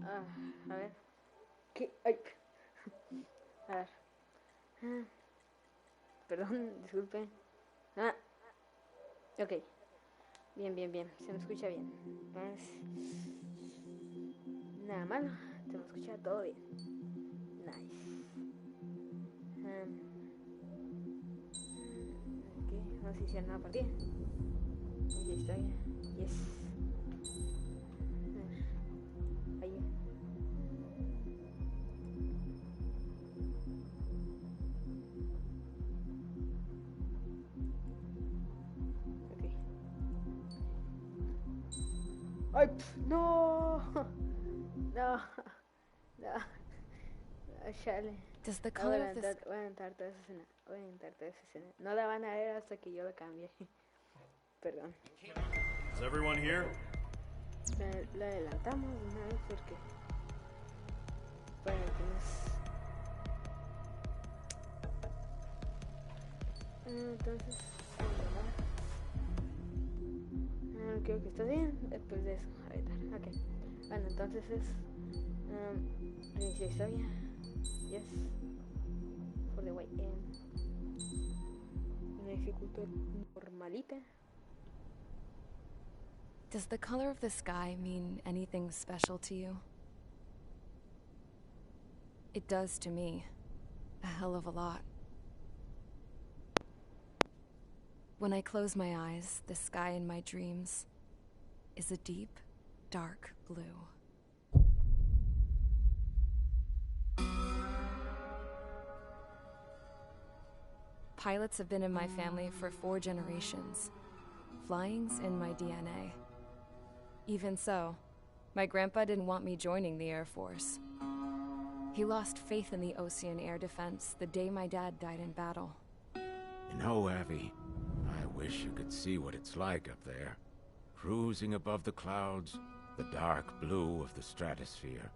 A ver. ¿Qué? Ay. A ver. Perdón, disculpe. Ah. Ok. Bien, bien, bien. Se me escucha bien. Nada malo. Se me escucha todo bien. Nice. Ok. Vamos a iniciar una partida. Aquí estoy. Yes. Ahí. ¡Ay! ¡No! No. No. Chale. Does the color of this... Voy a aventar toda esa escena. Voy a aventar toda esa escena. No la van a ver hasta que yo la cambie. Perdón. Is everyone here? La adelantamos de una vez porque... Para que nos... Entonces... creo que está bien. Después de eso, a editar. Ok. Bueno, entonces es... Inicia historia. Yes. For the way in. Una dificultad normalita. Does the color of the sky mean anything special to you? It does to me. A hell of a lot. When I close my eyes, the sky in my dreams is a deep, dark blue. Pilots have been in my family for 4 generations. Flying's in my DNA. Even so, my grandpa didn't want me joining the Air Force. He lost faith in the Ocean Air Defense the day my dad died in battle. You know, Abby, I wish you could see what it's like up there. Cruising above the clouds, the dark blue of the stratosphere.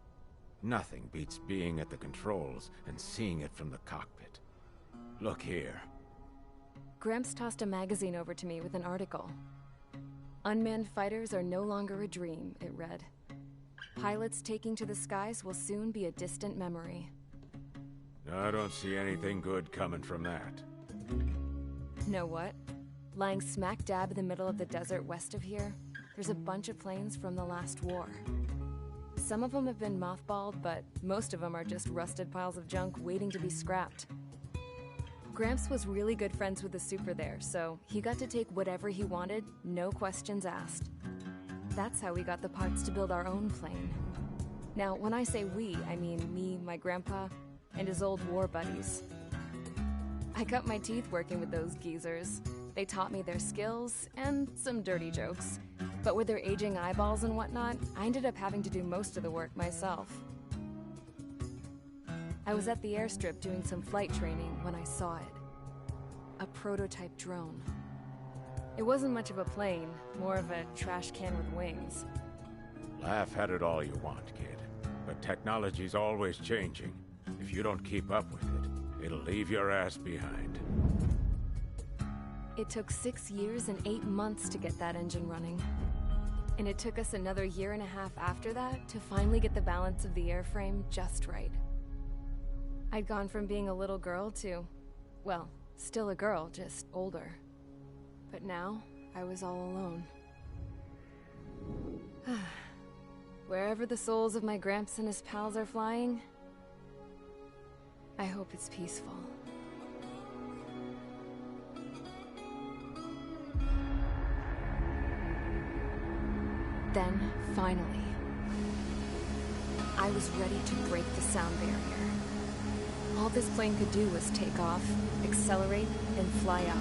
Nothing beats being at the controls and seeing it from the cockpit. Look here. Gramps tossed a magazine over to me with an article. Unmanned fighters are no longer a dream, it read. Pilots taking to the skies will soon be a distant memory. I don't see anything good coming from that. Know what? Lying smack dab in the middle of the desert west of here, there's a bunch of planes from the last war. Some of them have been mothballed, but most of them are just rusted piles of junk waiting to be scrapped. Gramps was really good friends with the super there, so he got to take whatever he wanted, no questions asked. That's how we got the parts to build our own plane. Now, when I say we, I mean me, my grandpa, and his old war buddies. I cut my teeth working with those geezers. They taught me their skills, and some dirty jokes. But with their aging eyeballs and whatnot, I ended up having to do most of the work myself. I was at the airstrip doing some flight training when I saw it. A prototype drone. It wasn't much of a plane, more of a trash can with wings. Laugh at it all you want, kid. But technology's always changing. If you don't keep up with it, it'll leave your ass behind. It took 6 years and 8 months to get that engine running. And it took us another 1.5 years after that to finally get the balance of the airframe just right. I'd gone from being a little girl to, well, still a girl, just older. But now, I was all alone. Wherever the souls of my Gramps and his pals are flying, I hope it's peaceful. Then, finally, I was ready to break the sound barrier. All this plane could do was take off, accelerate, and fly up.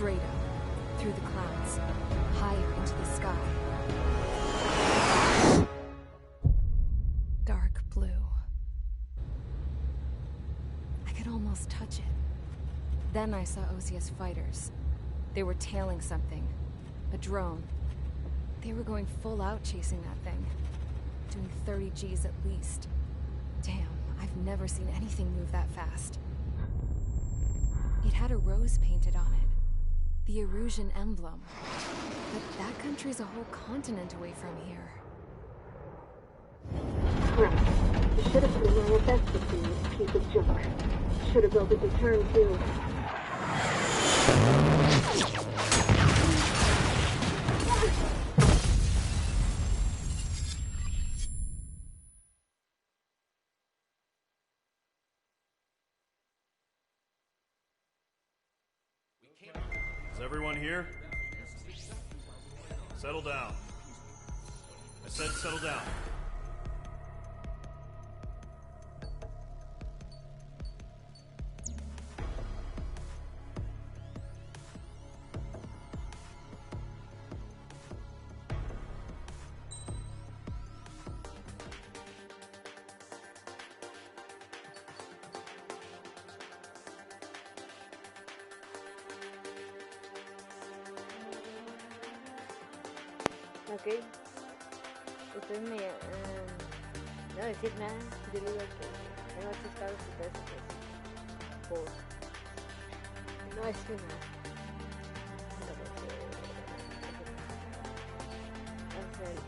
straight up, through the clouds, higher into the sky. Dark blue. I could almost touch it. Then I saw Osia's fighters. They were tailing something. A drone. They were going full out chasing that thing. Doing 30 Gs at least. Damn, I've never seen anything move that fast. It had a rose painted on it. The Erusian emblem. But that country's a whole continent away from here. Right. You should have put in my best to see this piece of junk. Should have built a deterrent too. Is everyone here? Settle down. I said settle down. Ok. Ustedes me... no decir nada. Yo le digo que tengo asustados y todo eso, pues... Por... No decir nada. Entonces...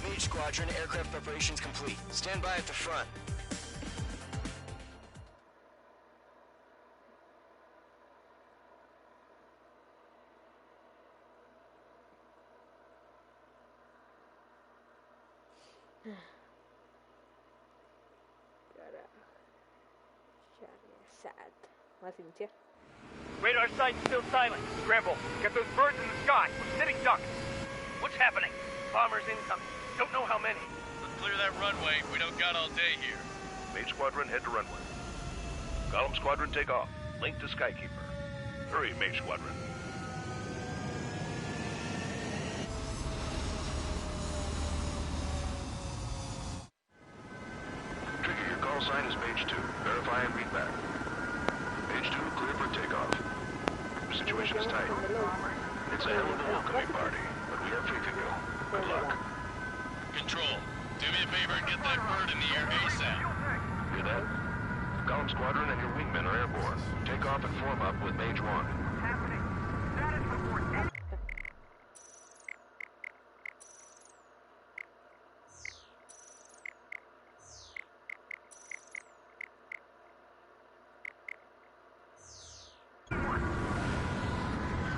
Mage Squadron, aircraft preparations complete. Stand by at the front. Más iniciar. Radar site's still silent. Scramble. Get those birds in the sky. We're sitting ducks. What's happening? Bombers incoming. Don't know how many. Let's clear that runway. We don't got all day here. Mage Squadron, head to runway. Column Squadron, take off. Link to Skykeeper. Hurry, Mage Squadron. Trigger, your call sign is Page 2. Verify and read back. Page 2, clear for takeoff. The situation is tight. It's a hell of a welcoming party, but we have faith in you. Good luck. Control, do me a favor and get that bird in the air ASAP. Hear that? Column Squadron and your wingmen are airborne. Take off and form up with Mage 1.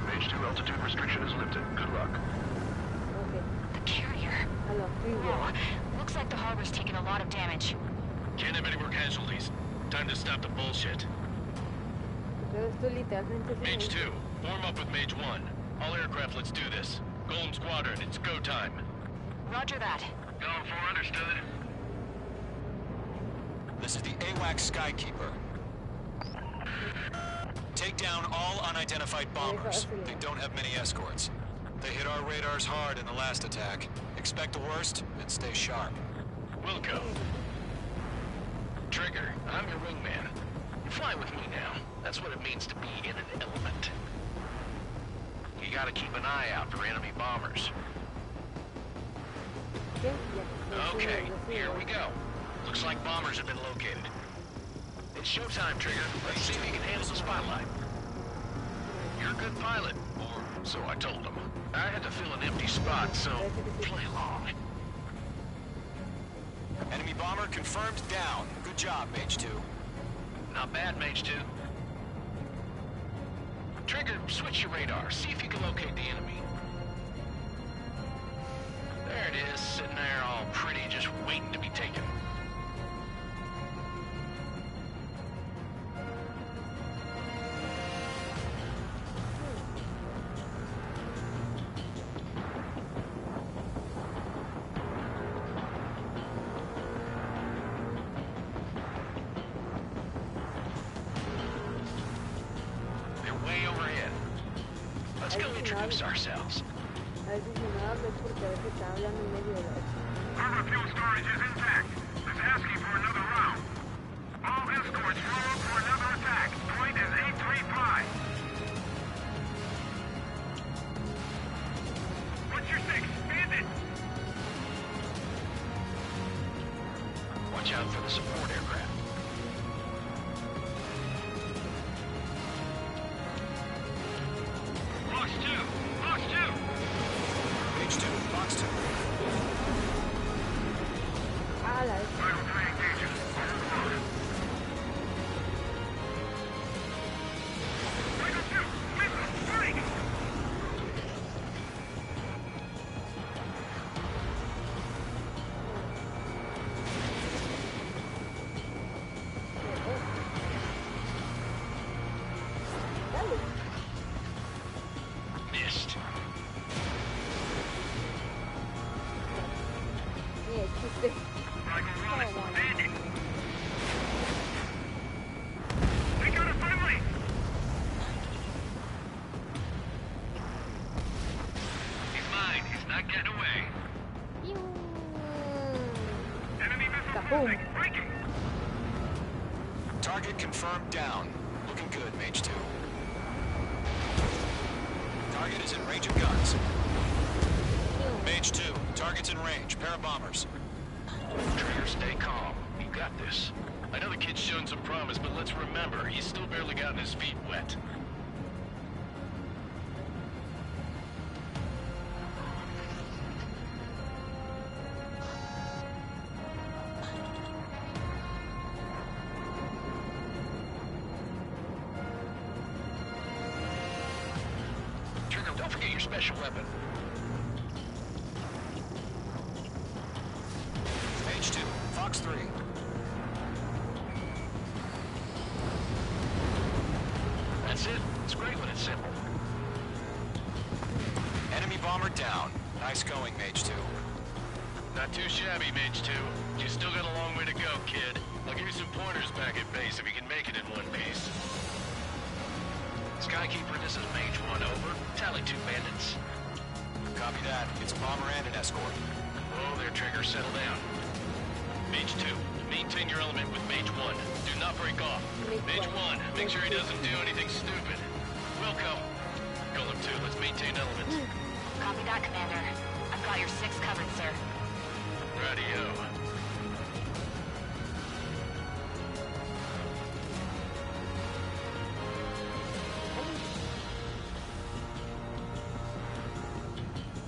Mage 2, altitude restriction is lifted. Good luck. Ok. The carrier. A los Whoa. Looks like the harbor's taken a lot of damage. Can't have any more casualties. Time to stop the bullshit. Pero esto literalmente Mage 2, form up with Mage 1. All aircraft, let's do this. Golem Squadron, it's go time. Roger that. Going for understood. This is the AWAC Skykeeper. Take down all unidentified bombers. They don't have many escorts. They hit our radars hard in the last attack. Expect the worst and stay sharp. Wilco. Trigger, I'm your wingman. You fly with me now. That's what it means to be in an element. You gotta keep an eye out for enemy bombers. Okay, here we go. Looks like bombers have been located. It's showtime, Trigger. Let's see if you can handle the spotlight. You're a good pilot, or so I told them. I had to fill an empty spot, so play along. Enemy bomber confirmed down. Good job, Mage 2. Not bad, Mage 2. Trigger, switch your radar. See if you can locate the enemy. There it it is, sitting there all pretty, just waiting to be taken. Ourselves. A veces si no hablo porque a veces está hablando en medio de la... Harbor fuel storage is intact. It's asking for another round. All escorts roll up for another attack. Point is 835. What's your six? Bandit! Watch out for the support aircraft. Box 2! Box 2! Page 2, box 2. Ah, la vez. Vital 3 engages. Overload. Vital 2! Missile! Break! Dale. Missed. Mira, chiste. Michael Wallace, bandit! We got a friendly! He's mine. He's not getting away. Piu. Enemy missile Kaboom. moving. Breaking! Target confirmed down. Looking good, Mage 2. Target is in range of guns. Mage 2, target's in range. Pair of bombers. Trigger, stay calm. You got this. I know the kid's shown some promise, but let's remember, he's still barely gotten his feet wet. Trigger, don't forget your special weapon. Mage 2, Fox 3. That's it. It's great when it's simple. Enemy bomber down. Nice going, Mage 2. Not too shabby, Mage 2. You still got a long way to go, kid. I'll give you some pointers back at base if you can make it in one piece. Skykeeper, this is Mage 1, over. Tally 2 bandits. Copy that. It's a bomber and an escort. Oh, their Trigger, settle down. Mage 2, maintain your element with Mage 1. Do not break off. Mage 1, make sure he doesn't do anything stupid. Wilco. Golem 2, let's maintain elements. Copy that, Commander. I've got your 6 covered, sir. Radio.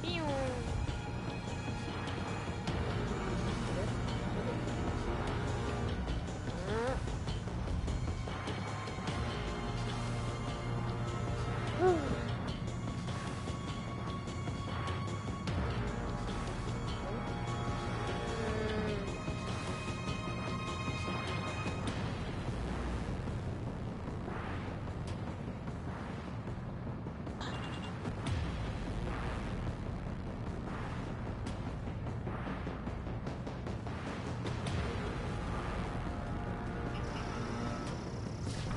Piu.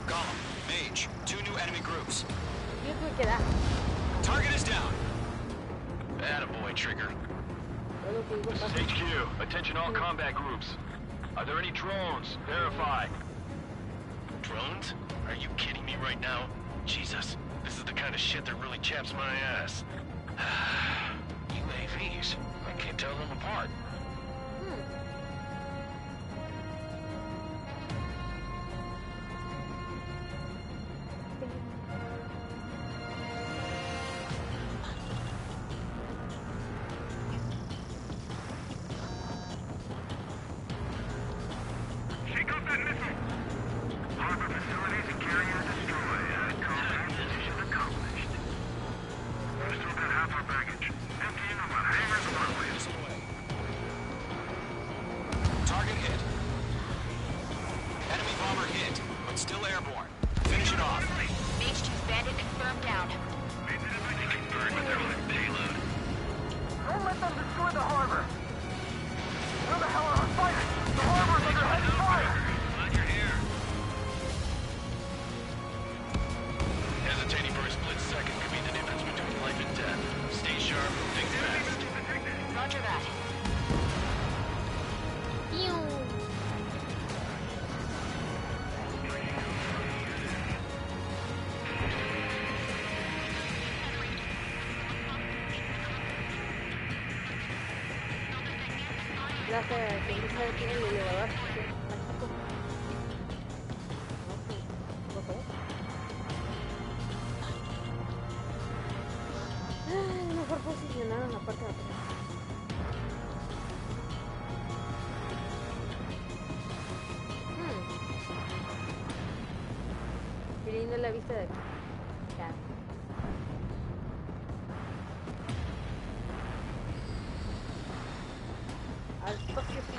Golem, Mage, 2 new enemy groups. Yo creo que da. Target is down. Attaboy, Trigger. Todo lo que digo This pasa. is HQ. Attention all combat groups. Are there any drones? Verify. Drones? Are you kidding me right now? Jesus, this is the kind of shit that really chaps my ass. UAVs. I can't tell them apart. Shake off that missile! Harbor facilities and carriers destroyed. Mission accomplished. We've still got half our baggage. Emptying them on hangars and runways. Away. mandaste a que aquí en el elevador. Por favor. Mejor posicionado en la parte de atrás. Qué linda la vista de aquí. Ya.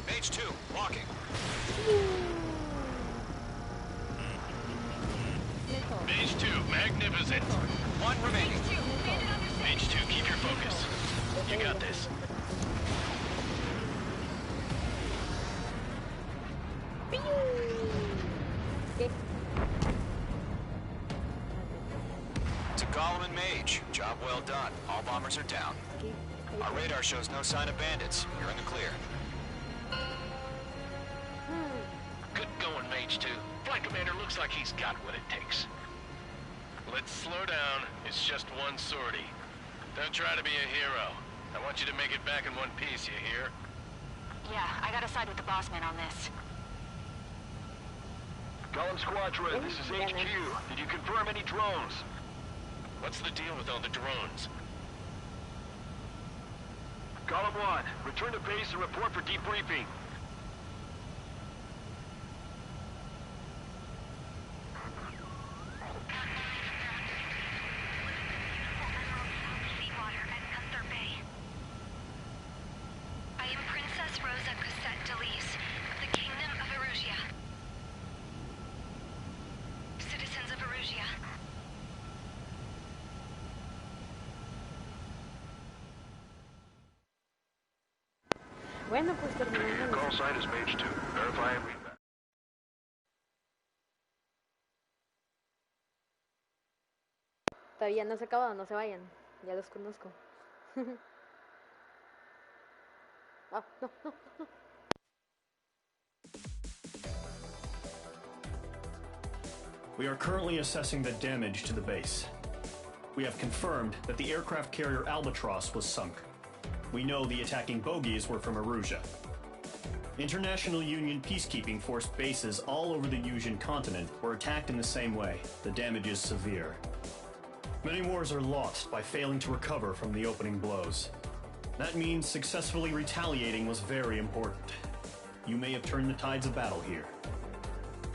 Mage 2, walking. Mage 2, magnificent. One remaining. Mage 2, keep your focus. You got this. To Gollum and Mage, job well done. All bombers are down. Our radar shows no sign of bandits. You're in the clear. Good going, Mage 2. Flight Commander looks like he's got what it takes. Let's slow down. It's just one sortie. Don't try to be a hero. I want you to make it back in one piece, you hear? Yeah, I gotta side with the boss man on this. Gollum Squadron, this is HQ. Did you confirm any drones? What's the deal with all the drones? Gollum 1, return to base and report for debriefing. Bueno, pues terminamos. Call sign is Mage 2. Verify and read back. Todavía no se ha acabado, no se vayan. Ya los conozco. Ah, no, no, no. We are currently assessing the damage to the base. We have confirmed that the aircraft carrier Albatross was sunk. We know the attacking bogies were from Erusia. International Union peacekeeping force bases all over the Yusian continent were attacked in the same way. The damage is severe. Many wars are lost by failing to recover from the opening blows. That means successfully retaliating was very important. You may have turned the tides of battle here.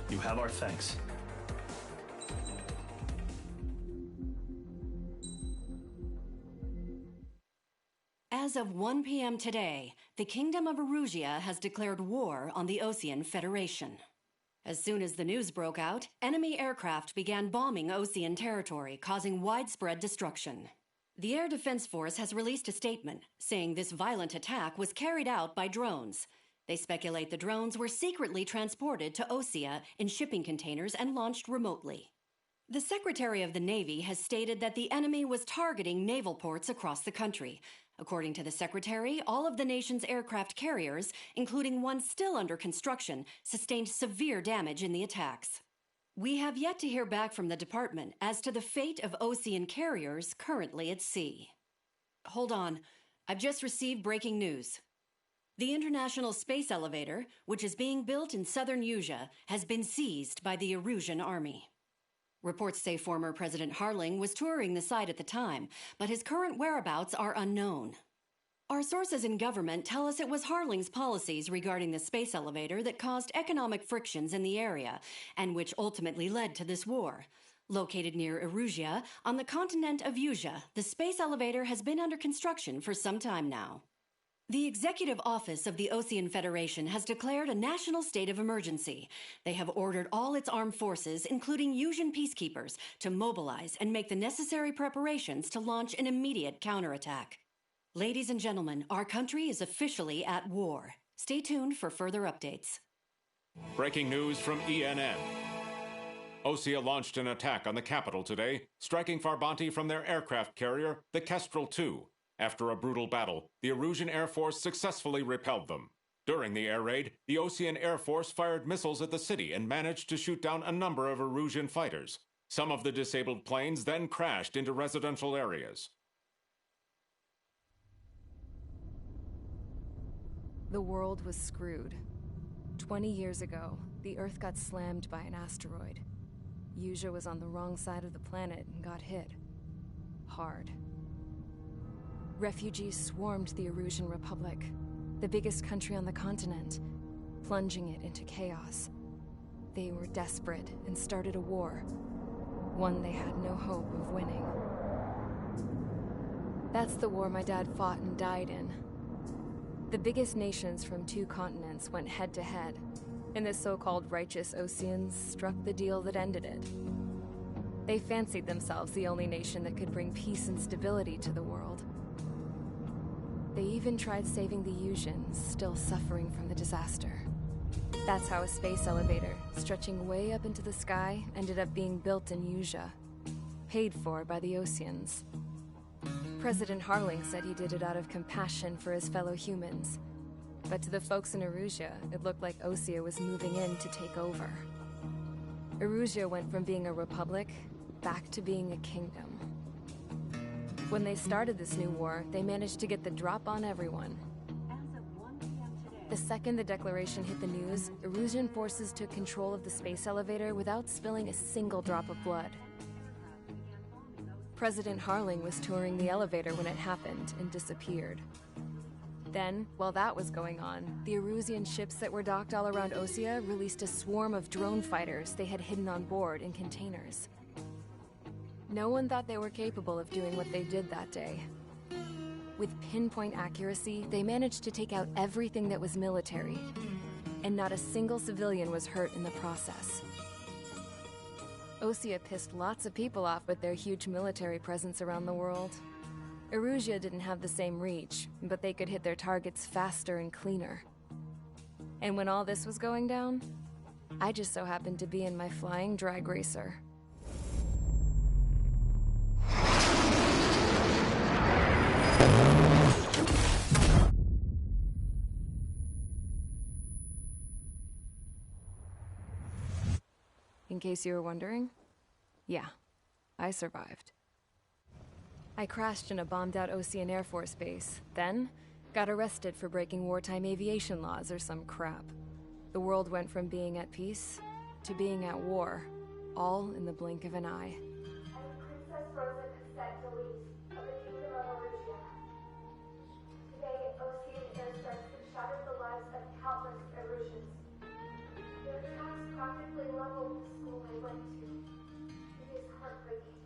You have our thanks. As of 1 p.m. today, the Kingdom of Erusia has declared war on the Osean Federation. As soon as the news broke out, enemy aircraft began bombing Osean territory, causing widespread destruction. The Air Defense Force has released a statement saying this violent attack was carried out by drones. They speculate the drones were secretly transported to Osea in shipping containers and launched remotely. The Secretary of the Navy has stated that the enemy was targeting naval ports across the country. According to the Secretary, all of the nation's aircraft carriers, including one still under construction, sustained severe damage in the attacks. We have yet to hear back from the department as to the fate of Osean carriers currently at sea. Hold on. I've just received breaking news. The International Space Elevator, which is being built in southern Yusia, has been seized by the Erusian army. Reports say former President Harling was touring the site at the time, but his current whereabouts are unknown. Our sources in government tell us it was Harling's policies regarding the space elevator that caused economic frictions in the area, and which ultimately led to this war. Located near Erusia, on the continent of Yusia, the space elevator has been under construction for some time now. The Executive Office of the Osean Federation has declared a national state of emergency. They have ordered all its armed forces, including Yusian peacekeepers, to mobilize and make the necessary preparations to launch an immediate counterattack. Ladies and gentlemen, our country is officially at war. Stay tuned for further updates. Breaking news from ENN. Osea launched an attack on the capital today, striking Farbanti from their aircraft carrier, the Kestrel II. After a brutal battle, the Erusian Air Force successfully repelled them. During the air raid, the Osean Air Force fired missiles at the city and managed to shoot down a number of Erusian fighters. Some of the disabled planes then crashed into residential areas. The world was screwed. 20 years ago, the Earth got slammed by an asteroid. Usha was on the wrong side of the planet and got hit. Hard. Refugees swarmed the Erusian Republic, the biggest country on the continent, plunging it into chaos. They were desperate and started a war, one they had no hope of winning. That's the war my dad fought and died in. The biggest nations from 2 continents went head-to-head, and the so-called righteous Oseans struck the deal that ended it. They fancied themselves the only nation that could bring peace and stability to the world. They even tried saving the Usians, still suffering from the disaster. That's how a space elevator, stretching way up into the sky, ended up being built in Usha, paid for by the Oseans. President Harling said he did it out of compassion for his fellow humans. But to the folks in Erusia, it looked like Osea was moving in to take over. Erusia went from being a republic back to being a kingdom. When they started this new war, they managed to get the drop on everyone. The second the declaration hit the news, Erusian forces took control of the space elevator without spilling a single drop of blood. President Harling was touring the elevator when it happened and disappeared. Then, while that was going on, the Erusian ships that were docked all around Osea released a swarm of drone fighters they had hidden on board in containers. No one thought they were capable of doing what they did that day. With pinpoint accuracy, they managed to take out everything that was military, and not a single civilian was hurt in the process. Osea pissed lots of people off with their huge military presence around the world. Erusia didn't have the same reach, but they could hit their targets faster and cleaner. And when all this was going down, I just so happened to be in my flying drag racer. In case you were wondering, yeah, I survived. I crashed in a bombed-out Osean Air Force base, then got arrested for breaking wartime aviation laws or some crap. The world went from being at peace to being at war, all in the blink of an eye. Princess Rosa Cassette Delise of the Kingdom of Erusia. Today, Osean airstrikes have shattered the lives of countless Erusians. Their attacks practically leveled the school I went to. It is heartbreaking.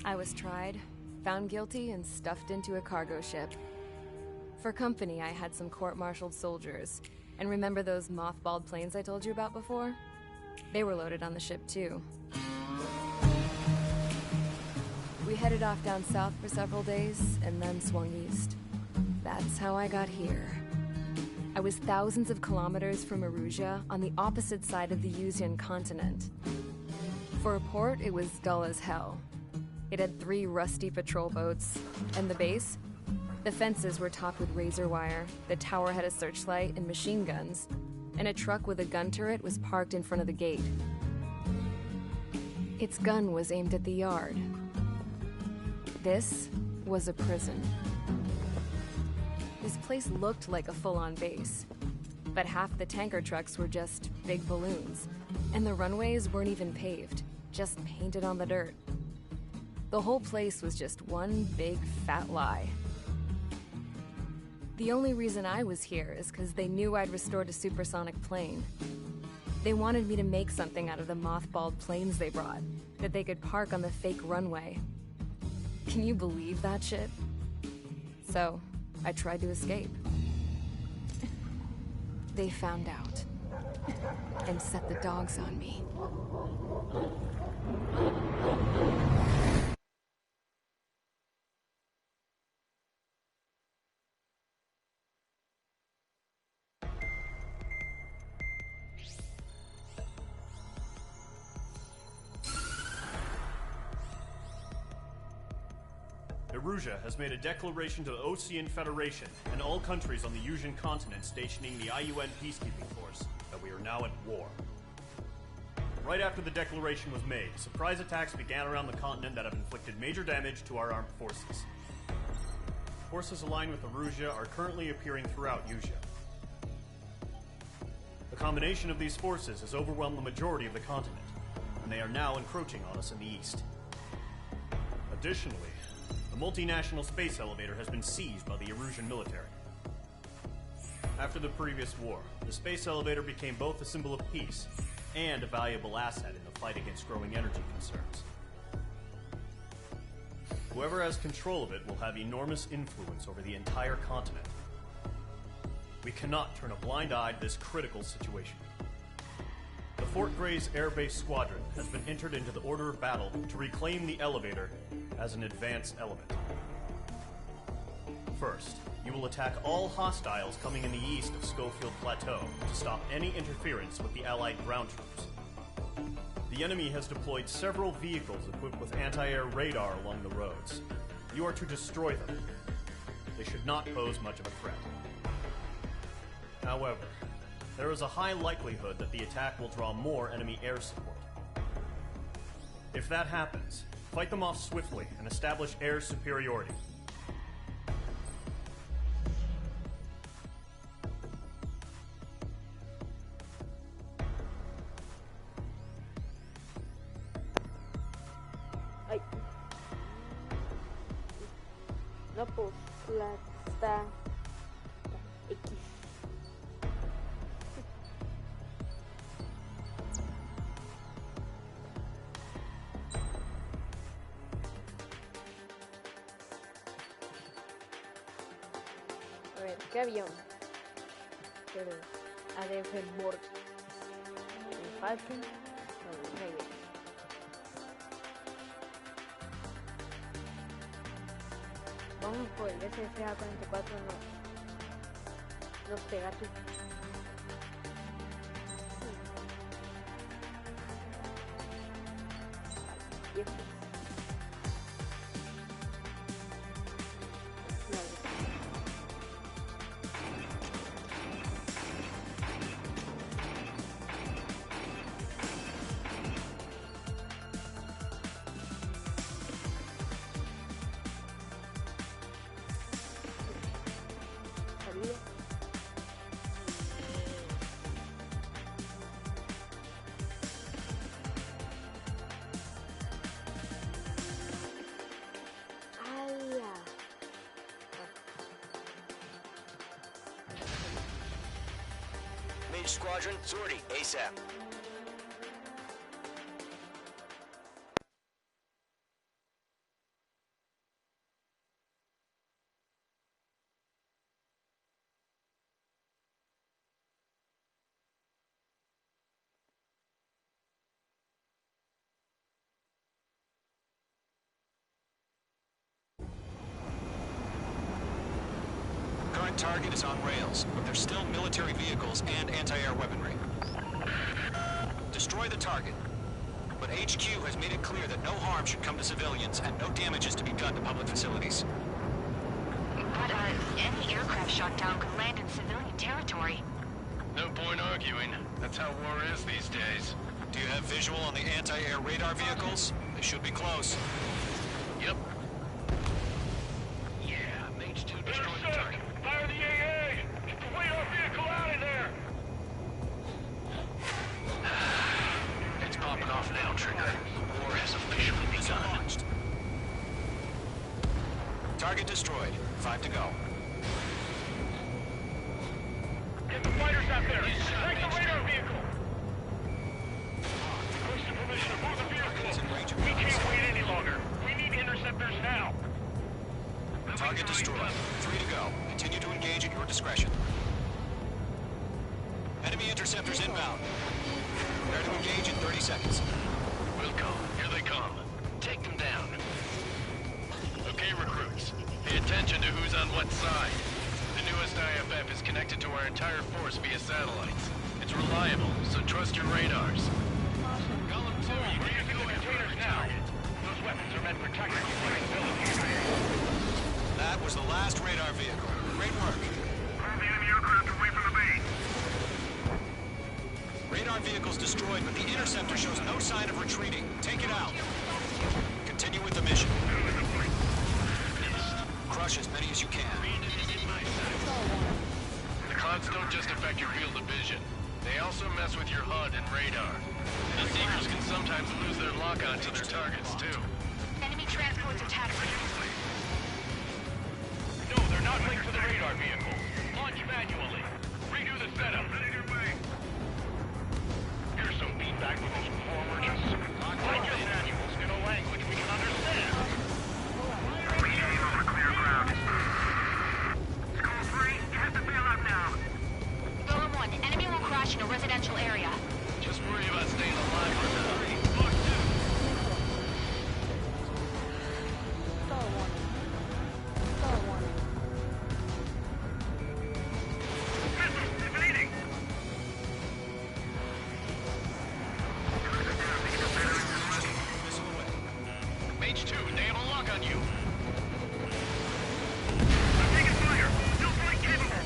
I was tried, found guilty, and stuffed into a cargo ship. For company, I had some court-martialed soldiers. And remember those mothballed planes I told you about before? They were loaded on the ship, too. We headed off down south for several days, and then swung east. That's how I got here. I was thousands of kilometers from Erusia, on the opposite side of the Usian continent. For a port, it was dull as hell. It had 3 rusty patrol boats, and the base? The fences were topped with razor wire, the tower had a searchlight and machine guns, and a truck with a gun turret was parked in front of the gate. Its gun was aimed at the yard. This was a prison. This place looked like a full-on base, but half the tanker trucks were just big balloons, and the runways weren't even paved, just painted on the dirt. The whole place was just one big fat lie. The only reason I was here is because they knew I'd restored a supersonic plane. They wanted me to make something out of the mothballed planes they brought, that they could park on the fake runway. Can you believe that shit? So, I tried to escape. They found out, and set the dogs on me. Erusia has made a declaration to the Osean Federation and all countries on the Usian continent stationing the IUN peacekeeping force that we are now at war. Right after the declaration was made, surprise attacks began around the continent that have inflicted major damage to our armed forces. Forces aligned with Erusia are currently appearing throughout Usea. The combination of these forces has overwhelmed the majority of the continent, and they are now encroaching on us in the east. Additionally, the multinational space elevator has been seized by the Erusian military. After the previous war, the space elevator became both a symbol of peace and a valuable asset in the fight against growing energy concerns. Whoever has control of it will have enormous influence over the entire continent. We cannot turn a blind eye to this critical situation. The Fort Gray's Air Base Squadron has been entered into the order of battle to reclaim the elevator as an advanced element. First, you will attack all hostiles coming in the east of Schofield Plateau to stop any interference with the Allied ground troops. The enemy has deployed several vehicles equipped with anti-air radar along the roads. You are to destroy them. They should not pose much of a threat. However, there is a high likelihood that the attack will draw more enemy air support. If that happens, fight them off swiftly and establish air superiority. Ay. No, pues está X. A ver, ¿qué avión? Pero Adenfenborg. El Falcon. No, no hay bien. Vamos por el SSA-44, no pega tú. Viejo. Mage Squadron, sortie, ASAP. Current target is on rails, but there's still military vehicles and anti-air weaponry. Destroy the target. But HQ has made it clear that no harm should come to civilians and no damage is to be done to public facilities. But, any aircraft shot down could land in civilian territory. No point arguing. That's how war is these days. Do you have visual on the anti-air radar vehicles? They should be close. Yep. Yeah, Mage 2 destroyed the target. Fire the AA! Get the radar vehicle out of there! It's popping off now, Trigger. War has officially begun. Target destroyed. 5 to go. Get the fighters out there! Take the radar vehicle! Requesting permission to move the vehicle! We can't wait any longer! We need interceptors now! Target destroyed. 3 to go. Continue to engage at your discretion. Enemy interceptors inbound. Prepare to engage in 30 seconds. Wilco, here they come. Take them down. Okay, recruits. Pay attention to who's on what side. The newest IFF is connected to our entire force via satellites. It's reliable, so trust your radars. Column 2, We're using the containers now! Those weapons are meant for tactical flexibility. That was the last radar vehicle. Great work. Pull the enemy aircraft away from the base. Radar vehicle's destroyed, but the interceptor shows no sign of retreating. Take it out. Continue with the mission. Crush as many as you can. The clouds don't just affect your field of vision. They also mess with your HUD and radar. The Seekers can sometimes lose their lock-on to their targets, too. Enemy transports attack. No, they're not linked to the radar vehicle. Launch manually. Redo the setup. Here's some feedback from those poor merchants. Write your manuals in a language we can understand. Appreciate over clear ground. School 3, you have to bail out now. Golem 1, enemy will crash in a residential area. Just worry about staying alive for now. Mage 2, they have a lock on you. I'm taking fire. Still flight capable.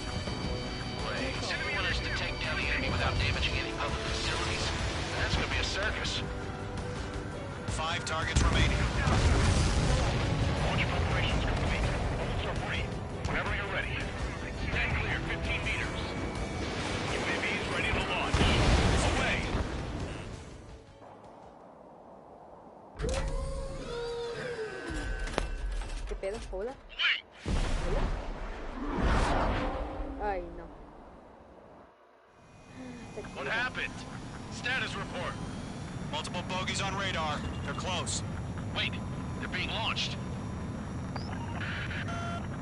Wait, so you want us to take down the enemy without damaging any public facilities? That's gonna be a circus. 5 targets remaining. Launch preparations complete. Bolts are free. Whenever you're ready. Stand clear, 15 meters. UAVs ready to launch. Away! ¿Qué pedo? ¿Hola? ¿Hola? Ay, no. What happened? Status report. Multiple bogies on radar. They're close. Wait, they're being launched.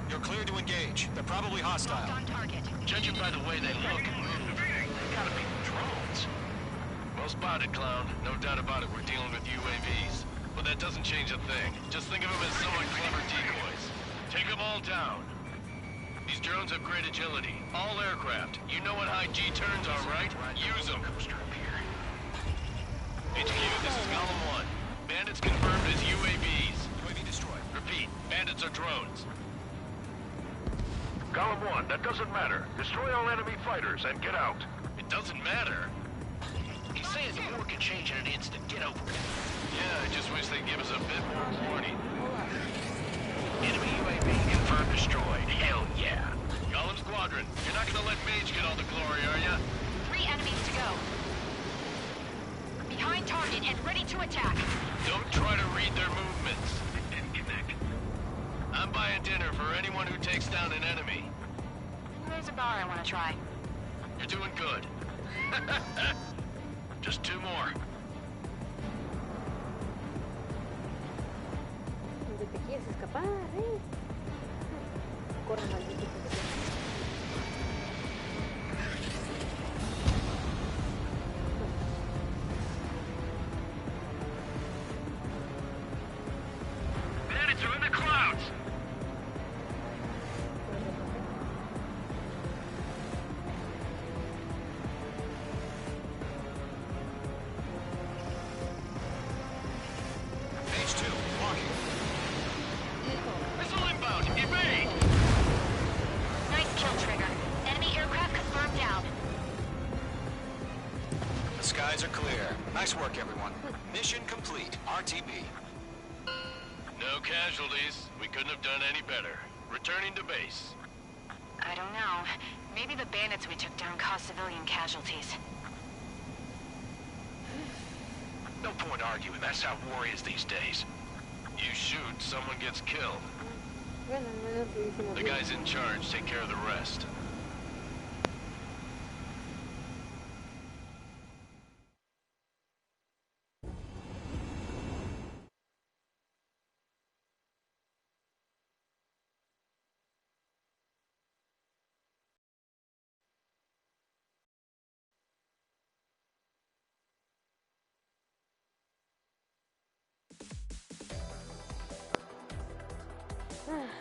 You're clear to engage. They're probably hostile. On target. Judging by the way they look and move, they gotta be drones. Well spotted, clown. No doubt about it, we're dealing with UAVs. But that doesn't change a thing. Just think of them as somewhat clever decoys. Take them all down. These drones have great agility. All aircraft. You know what high G turns are, right? Use them. HQ, this is Golem 1. Bandits confirmed as UAVs. UAV destroyed. Repeat, bandits are drones. Golem 1, that doesn't matter. Destroy all enemy fighters and get out. It doesn't matter. He's saying the war can change in an instant. Get over it. Yeah, I just wish they'd give us a bit more warning. Enemy UAV confirmed destroyed. Hell yeah. Golem Squadron, you're not gonna let Mage get all the glory, are ya? 3 enemies to go. Behind target and ready to attack. Don't try to read their movements. It didn't connect. I'm buying dinner for anyone who takes down an enemy. There's a bar I want to try. You're doing good. Just 2 more. ¿Dónde te quieres escapar, Corre, maldito. Bandits are in the clouds. Page 2, walking. Missile inbound. Evade. Nice kill, Trigger. Enemy aircraft confirmed down. The skies are clear. Nice work, everyone. Mission complete. RTB. No casualties. We couldn't have done any better. Returning to base. I don't know. Maybe the bandits we took down caused civilian casualties. No point arguing. That's how war is these days. You shoot, someone gets killed. Bueno, al menos lo hicimos The bien. guys in charge take care of the rest.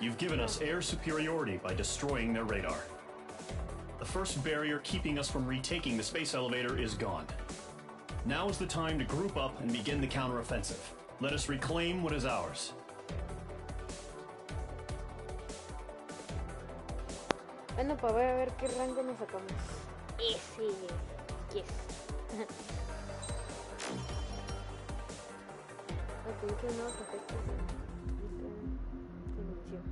You've given us air superiority by destroying their radar. The first barrier keeping us from retaking the space elevator is gone. Now is the time to group up and begin the counteroffensive. Let us reclaim what is ours. Bueno, para ver a ver qué rango nos sacamos. Ese. Yes. Utiliza nuevos efectos de dimensión.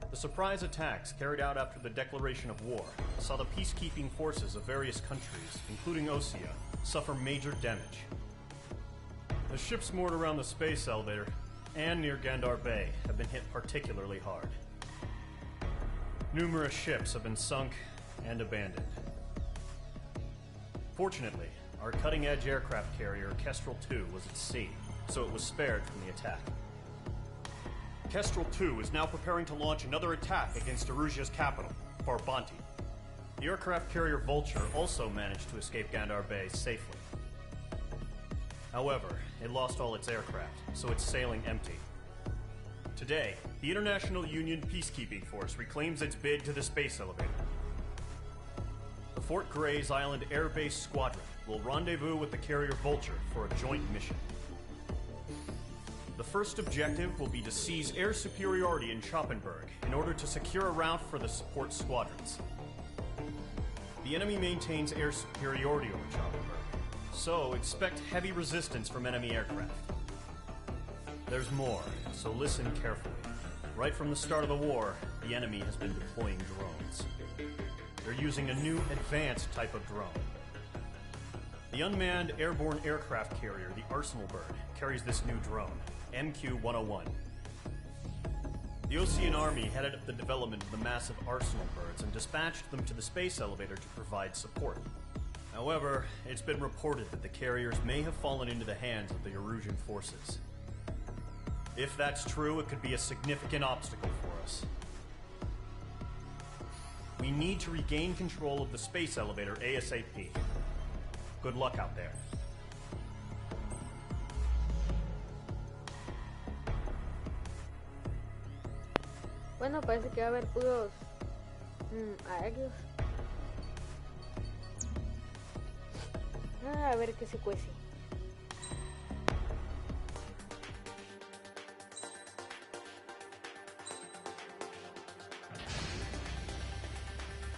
The surprise attacks carried out after the declaration of war saw the peacekeeping forces of various countries, including Osea, suffer major damage. The ships moored around the space elevator and near Gandar Bay have been hit particularly hard. Numerous ships have been sunk and abandoned. Fortunately, our cutting-edge aircraft carrier Kestrel 2 was at sea, so it was spared from the attack. Kestrel 2 is now preparing to launch another attack against Erusia's capital, Parte. The aircraft carrier Vulture also managed to escape Gandar Bay safely. However, it lost all its aircraft, so it's sailing empty. Today, the International Union Peacekeeping Force reclaims its bid to the space elevator. The Fort Gray's Island Air Base Squadron will rendezvous with the carrier Vulture for a joint mission. The first objective will be to seize air superiority in Schoppenberg in order to secure a route for the support squadrons. The enemy maintains air superiority over Schoppenberg, so expect heavy resistance from enemy aircraft. There's more, so listen carefully. Right from the start of the war, the enemy has been deploying drones. They're using a new advanced type of drone. The unmanned airborne aircraft carrier, the Arsenal Bird, carries this new drone, MQ-101. The Ocean Army headed up the development of the massive Arsenal Birds and dispatched them to the space elevator to provide support. However, it's been reported that the carriers may have fallen into the hands of the Erusian forces. If that's true, it could be a significant obstacle for us. We need to regain control of the space elevator ASAP. Good luck out there. Bueno, parece que va a haber puros aéreos. A ver qué se cuece.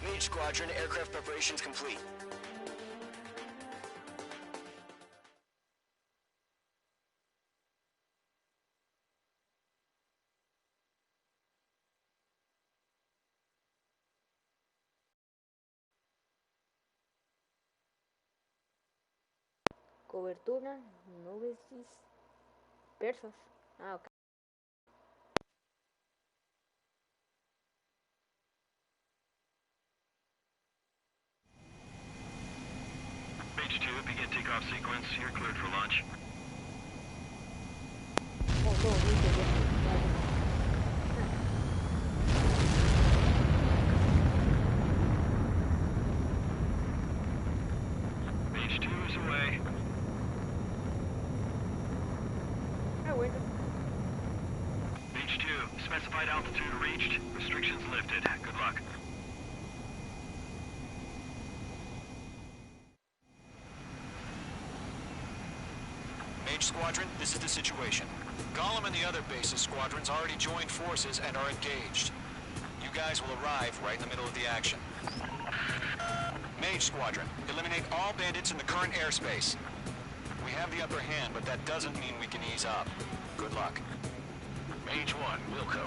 Mage Squadron, aircraft preparations complete. Cobertura, nubes dispersas. Ah, ok. Mage 2, begin takeoff sequence. You're cleared for launch. Oh, no, Mage 2 is away. bueno. Mage 2, specified altitude reached. Restrictions lifted. Good luck. Mage Squadron, this is the situation. Gollum and the other base's squadrons already joined forces and are engaged. You guys will arrive right in the middle of the action. Mage Squadron, eliminate all bandits in the current airspace. We have the upper hand, but that doesn't mean we can ease up. Good luck. Mage 1, Wilco.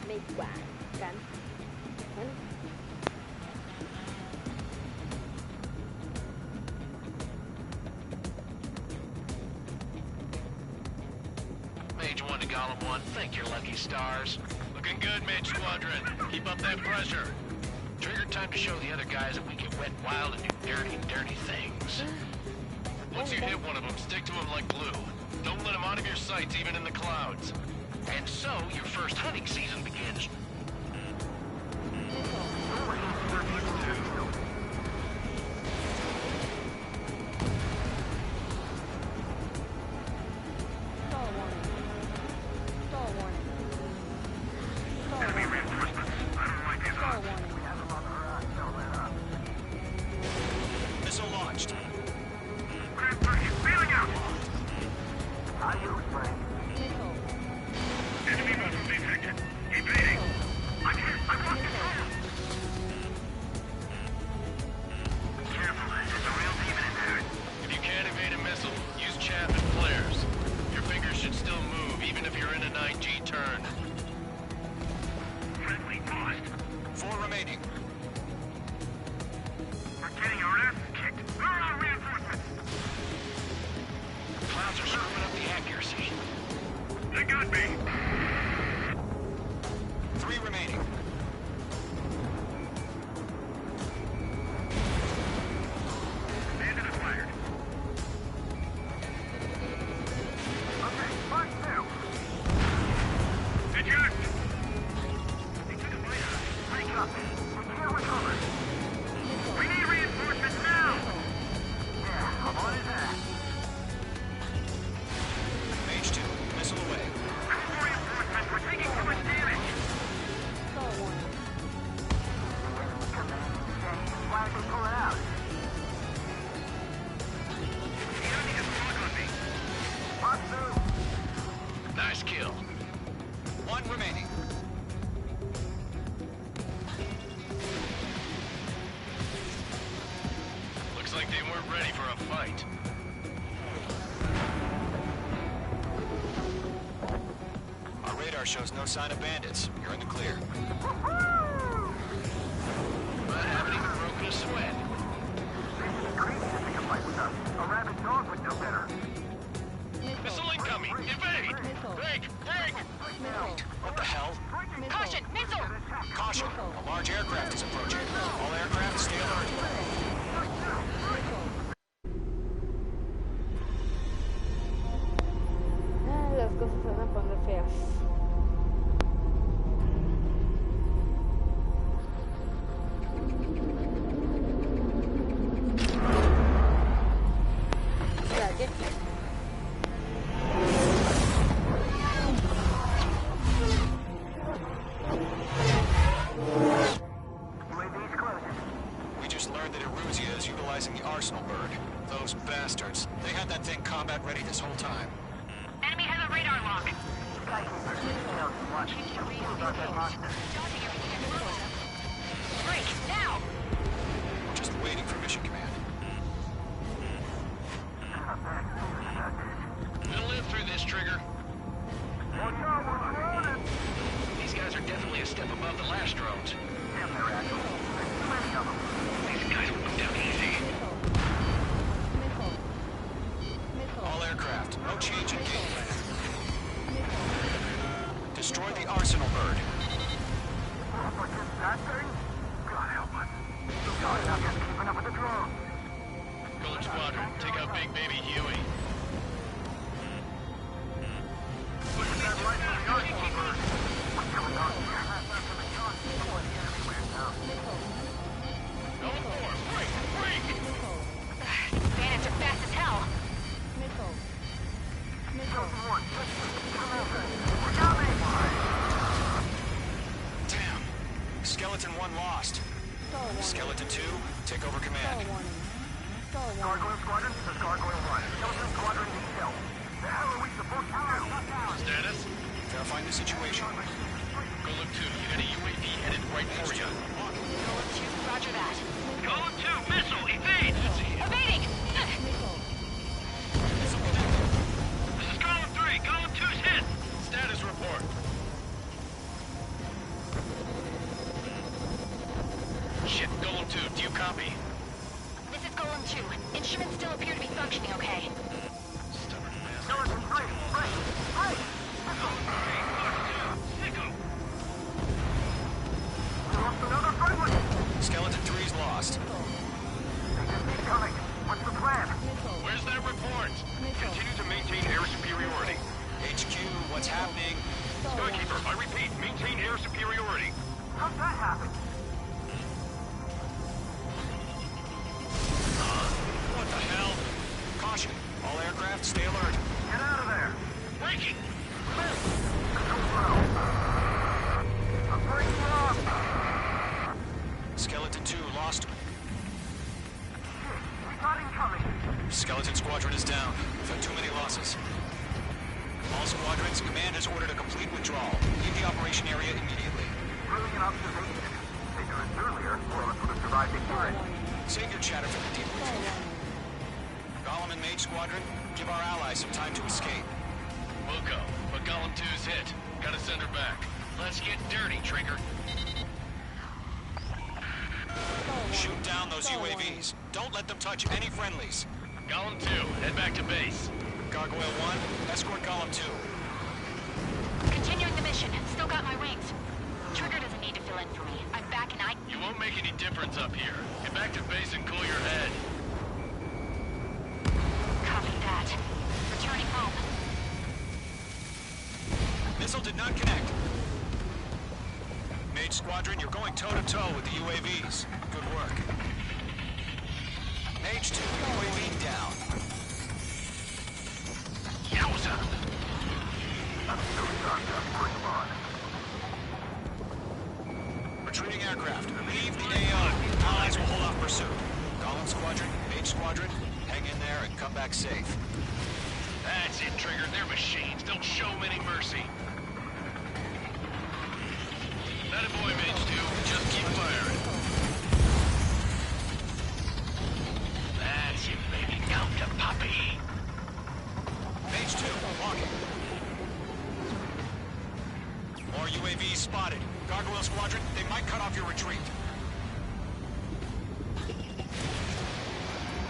Mage 1, Gun. Bueno. Mage 1 to Gollum 1, thank your lucky stars. Looking good, Mage Squadron. Keep up that pressure. Trigger time to show the other guys that we get wet, wild, and do dirty, dirty things. Once you hit one of them, stick to him like glue. Don't let him out of your sights, even in the clouds. And so, your first hunting season begins. Enemy reinforcements 4 remaining. We're getting our ass kicked. Where are our reinforcements? Clouds are screwing up the accuracy. They got me. 3 remaining. Bandit acquired. Okay, mark 2. Eject! They took a bite out of it. Break up. From here we're covered. We need reinforcements now! Yeah, I'm on his ass. Mage 2, missile away. Reinforcements, we're taking too much damage! Why did they pull it out? The enemy has fought on me. Mark 2. Nice kill. 1 remaining. Looks like they weren't ready for a fight. Our radar shows no sign of bandits. You're in the clear. I haven't even broken a sweat. Crazy to pick a fight with us. A rabid dog would know better. Missile incoming! Evade! Break! Break! What the hell? Caution, missile! Caution! A large aircraft is approaching. All aircraft, stay alert. Las cosas se van a poner feas. Ya, ¿qué? UAV's closing. We just learned that Eruzia is utilizing the Arsenal bird. Those bastards. They had that thing combat ready this whole time. Enemy has a radar lock. Break, now! We're just waiting for mission command. We'll live through this, Trigger. Watch out, we're surrounded. These guys are definitely a step above the last drones. Damn, they're actual. There's too many of them. These guys will go down easy. All aircraft, no change in game plan. Destroy the Arsenal bird. But just that thing? God help us. God, I'm just keeping up with the drones. Golden Squadron, take out Big Baby Huey. Look at that light from the Arsenal bird. What's going on here? Someone here everywhere now. Going for it. Break! Break! Bandits are fast as hell. Chosen one. We're coming! Damn. Skeleton 1 lost. Skeleton 2, take over command. Gargoyle Squadron, this is Gargoyle 1. Skeleton Squadron needs help. The hell are we supposed to do? Status? Verifying the situation. Golden 2, you got a UAV headed right for you. Roger that. Golden 2, missile, evade! Evading! This is Golden 3, Golden 2's hit! Status report. Shit, Golden 2, do you copy? This is Golem 2. Instruments still appear to be functioning okay. Stubborn bastard. Skeleton 3, break! We lost another friendly! Skeleton 3's lost. They just keep coming. What's the plan? Where's that report? Continue to maintain air superiority. HQ, what's happening? Skykeeper, I repeat, maintain air superiority. How'd that happen? What the hell? Caution. All aircraft, stay alert. Get out of there! Breaking! I'm breaking off! Skeleton 2 lost. We got incoming! Skeleton Squadron is down. We've had too many losses. All squadrons, command has ordered a complete withdrawal. Leave the operation area immediately. Brilliant observation. They knew this earlier, all of us would have survived ignorant. Save your chatter for the debriefing. Golem and Mage Squadron, give our allies some time to escape. We'll go, but Golem 2's hit. Gotta send her back. Let's get dirty, Trigger. those UAVs. Don't let them touch any friendlies. Column 2, head back to base. Gargoyle 1, escort Column 2. Continuing the mission. Still got my wings. Trigger doesn't need to fill in for me. I'm back and I... You won't make any difference up here. Get back to base and cool your head. Copy that. Returning home. Missile did not connect. Mage Squadron, you're going toe-to-toe with the UAVs. Good work. Mage 2, UAV down. Yowza! Retreating aircraft. Leave the AO. Allies will hold off pursuit. Column Squadron, Mage Squadron, hang in there and come back safe. That's it, Trigger. They're machines. Don't show them any mercy. That a boy, Mage 2. Just keep firing. That's it, baby. Count to Poppy. Mage 2, walking. More UAVs spotted. Gargoyle Squadron, they might cut off your retreat.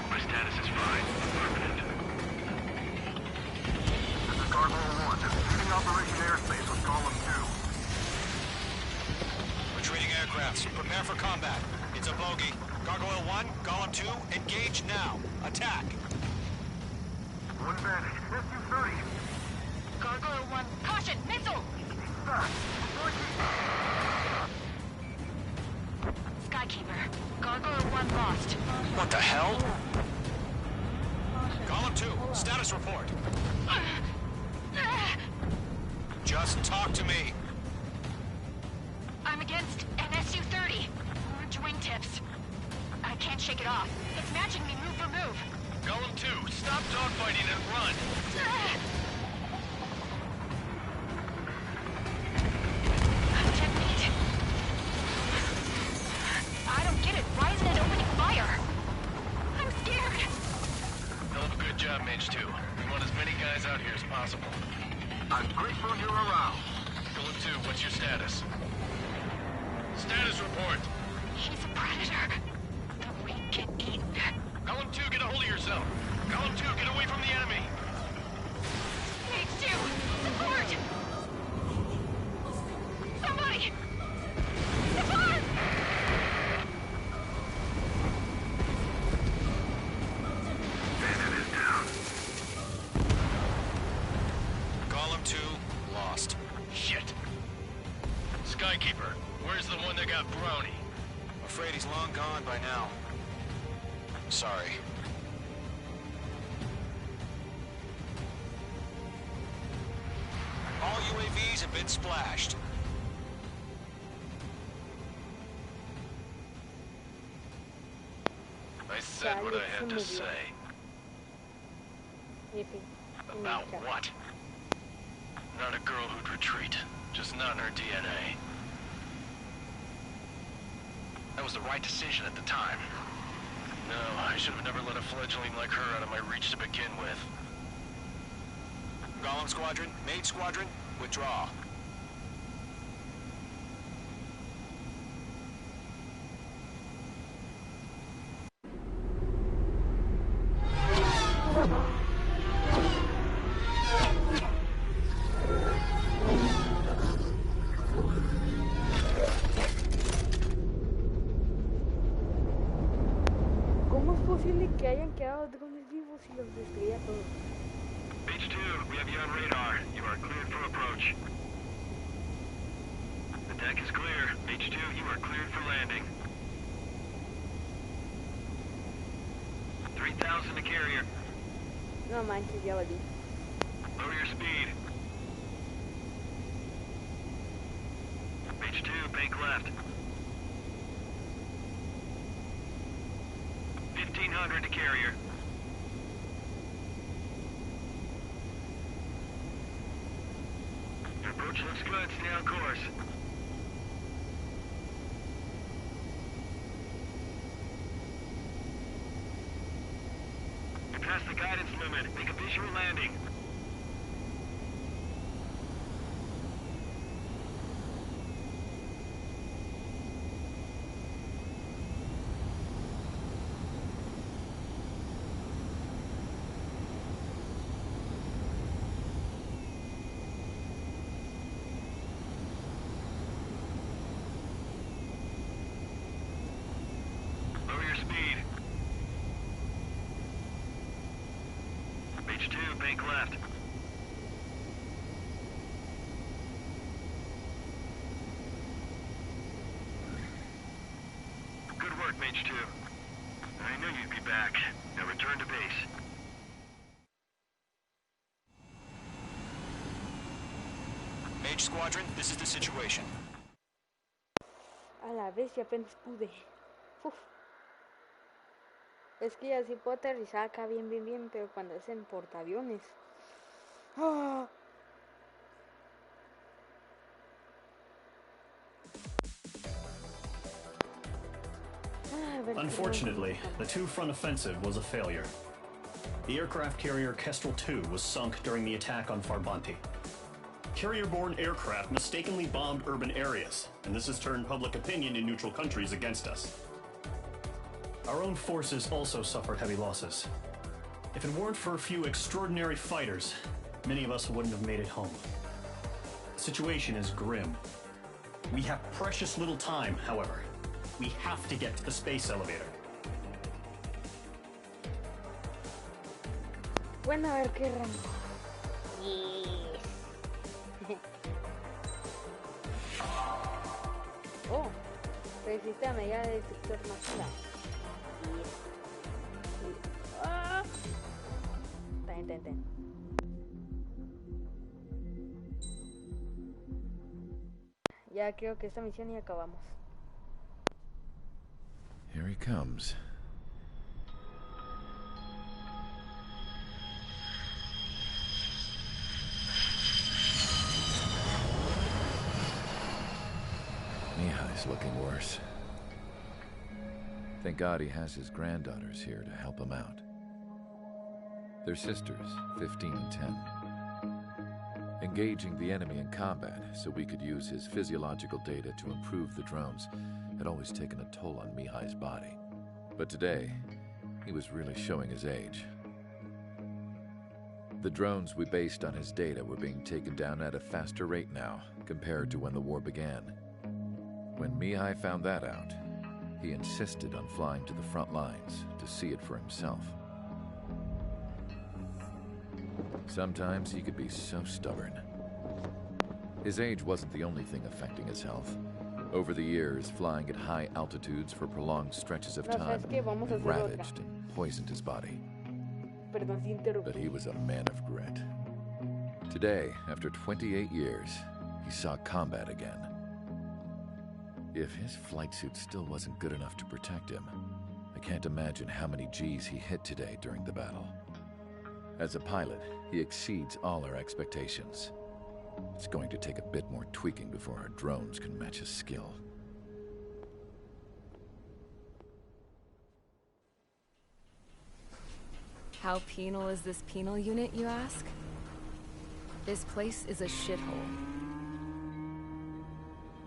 My status is fine. Permanent. This is Gargoyle 1. Leaving Operation Airspace with Column 2. Retreating aircrafts, prepare for combat. It's a bogey. Gargoyle 1, Column 2, engage now. Attack. One Vantage. SU-30. Gargoyle 1. Caution! Missile! Skykeeper. Gargoyle 1 lost. What the hell? Column 2, status report. Just talk to me. I'm against an SU-30. Orange wingtips. I can't shake it off. It's matching me move for move. Column 2, stop dogfighting and run. I don't get it. Why isn't it opening fire? I'm scared. Hell of a good job, Mage 2. We want as many guys out here as possible. I'm grateful you're around. Column 2, what's your status? Status report. He's a predator. The weak get eaten. Column 2, get a hold of yourself. Column 2, get away from the enemy. Mage 2, support! Somebody! Support! Bandit is down. Column 2, lost. Shit. Skykeeper, where's the one that got Brownie? Afraid he's long gone by now. Sorry. All UAVs have been splashed. I said what I had to say. Yippee. About what? Not a girl who'd retreat. Just not in her DNA. That was the right decision at the time. No, I should have never let a fledgling like her out of my reach to begin with. Golem Squadron, Mage Squadron, withdraw. ¿Cómo es posible que hayan quedado drones vivos y los destruía todos? Beach 2, we have you on radar. You are cleared for approach. The deck is clear. Beach 2, you are cleared for landing. 3,000 to carrier. No manches, ya valí. Lower your speed. Beach 2, bank left. 1,500 to carrier. Your approach looks good. Stay on course. You're past the guidance limit. Make a visual landing. bank left. Good work, Mage 2. I knew you'd be back. Now return to base. Mage Squadron, this is the situation. A la vez ya apenas pude. Uf. Es que ya sí puedo aterrizar acá bien, pero cuando es en portaaviones. ¡Ah! Unfortunately, the two-front offensive was a failure. The aircraft carrier Kestrel II was sunk during the attack on Parte. Carrier-borne aircraft mistakenly bombed urban areas, and this has turned public opinion in neutral countries against us. Our own forces also suffered heavy losses. If it weren't for a few extraordinary fighters, many of us wouldn't have made it home. The situation is grim. We have precious little time, however. We have to get to the space elevator. Bueno, a ver qué rango. Yes. Oh, resiste a medida de destructor masiva. Yes. Ah. Ten. Ya creo que esta misión y acabamos. Here he comes. Mihai's looking worse. Thank God he has his granddaughters here to help him out. They're sisters, 15 and 10. Engaging the enemy in combat so we could use his physiological data to improve the drones had always taken a toll on Mihai's body. But today, he was really showing his age. The drones we based on his data were being taken down at a faster rate now compared to when the war began. When Mihai found that out, he insisted on flying to the front lines to see it for himself. Sometimes he could be so stubborn. His age wasn't the only thing affecting his health. Over the years, flying at high altitudes for prolonged stretches of time had ravaged and poisoned his body. But he was a man of grit. Today, after 28 years, he saw combat again. If his flight suit still wasn't good enough to protect him, I can't imagine how many G's he hit today during the battle. As a pilot, he exceeds all our expectations. It's going to take a bit more tweaking before our drones can match his skill. How penal is this penal unit, you ask? This place is a shithole.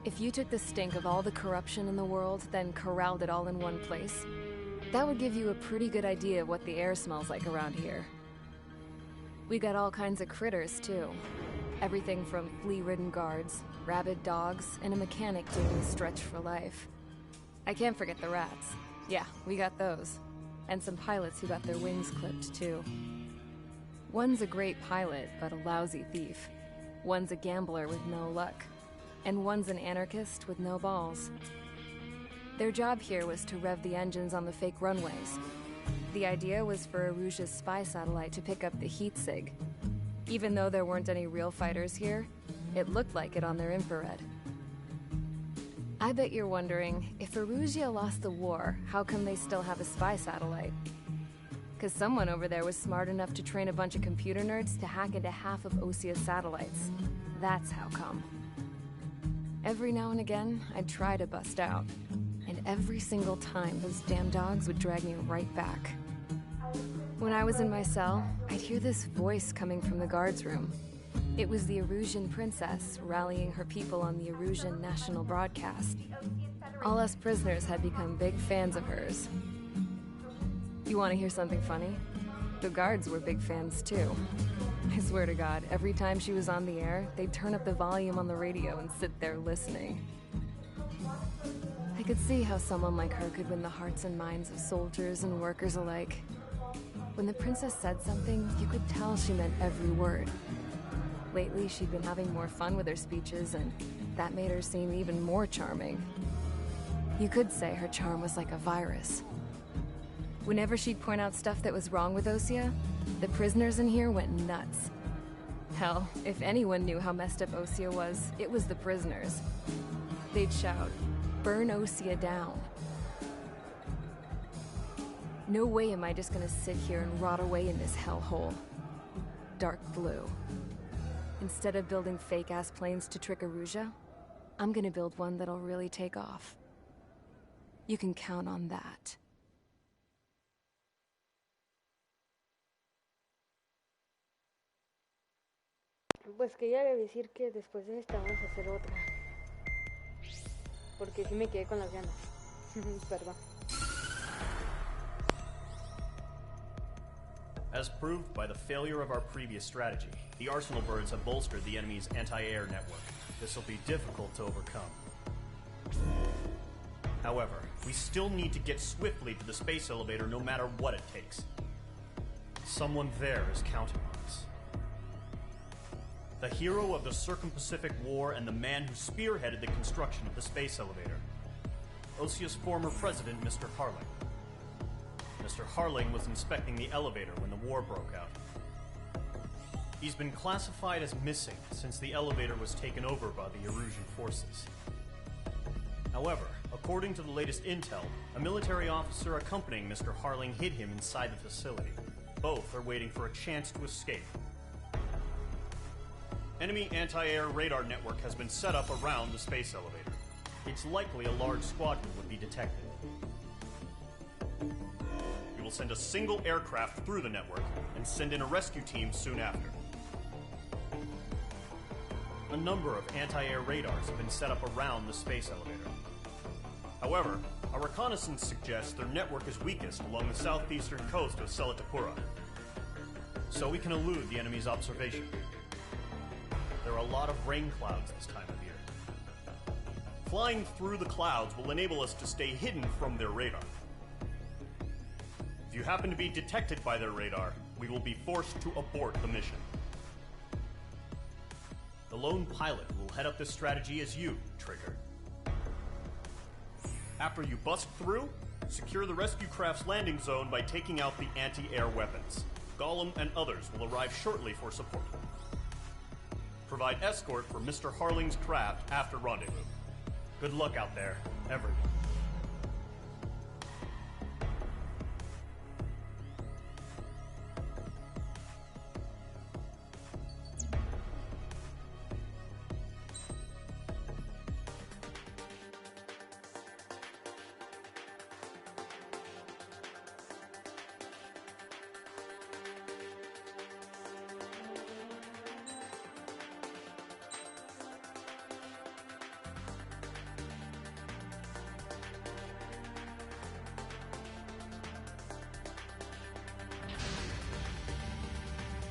If you took the stink of all the corruption in the world, then corralled it all in one place, that would give you a pretty good idea of what the air smells like around here. We got all kinds of critters, too. Everything from flea-ridden guards, rabid dogs, and a mechanic doing the stretch for life. I can't forget the rats. Yeah, we got those. And some pilots who got their wings clipped, too. One's a great pilot, but a lousy thief. One's a gambler with no luck. And one's an anarchist with no balls. Their job here was to rev the engines on the fake runways. The idea was for Erusia's spy satellite to pick up the heat sig. Even though there weren't any real fighters here, it looked like it on their infrared. I bet you're wondering, if Erusia lost the war, how come they still have a spy satellite? Because someone over there was smart enough to train a bunch of computer nerds to hack into half of Osia's satellites. That's how come. Every now and again, I'd try to bust out. And every single time, those damn dogs would drag me right back. When I was in my cell, I'd hear this voice coming from the guards room. It was the Erusian princess rallying her people on the Erusian national broadcast. All us prisoners had become big fans of hers. You want to hear something funny? The guards were big fans too. I swear to God, every time she was on the air, they'd turn up the volume on the radio and sit there listening. I could see how someone like her could win the hearts and minds of soldiers and workers alike. When the princess said something, you could tell she meant every word. Lately, she'd been having more fun with her speeches, and that made her seem even more charming. You could say her charm was like a virus. Whenever she'd point out stuff that was wrong with Osea, the prisoners in here went nuts. Hell, if anyone knew how messed up Osea was, it was the prisoners. They'd shout, "Burn Osea down." No way am I just gonna sit here and rot away in this hellhole. Dark blue. Instead of building fake-ass planes to trick Erusea, I'm gonna build one that'll really take off. You can count on that. Pues quería decir que después de esta vamos a hacer otra. Porque sí me quedé con las ganas. Perdón. As proved by the failure of our previous strategy, the Arsenal birds have bolstered the enemy's anti-air network. This will be difficult to overcome. However, we still need to get swiftly to the space elevator no matter what it takes. Someone there is counting on us. The hero of the Circum-Pacific War and the man who spearheaded the construction of the space elevator. Osea's former president, Mr. Harling. Mr. Harling was inspecting the elevator when the war broke out. He's been classified as missing since the elevator was taken over by the Erusian forces. However, according to the latest intel, a military officer accompanying Mr. Harling hid him inside the facility. Both are waiting for a chance to escape. Enemy anti-air radar network has been set up around the space elevator. It's likely a large squadron would be detected. We will send a single aircraft through the network and send in a rescue team soon after. A number of anti-air radars have been set up around the space elevator. However, our reconnaissance suggests their network is weakest along the southeastern coast of Selatapura, so we can elude the enemy's observation. There are a lot of rain clouds this time of year. Flying through the clouds will enable us to stay hidden from their radar. If you happen to be detected by their radar, we will be forced to abort the mission. The lone pilot who will head up this strategy is you, Trigger. After you bust through, secure the rescue craft's landing zone by taking out the anti-air weapons. Gollum and others will arrive shortly for support. Provide escort for Mr. Harling's craft after rendezvous. Good luck out there, everyone.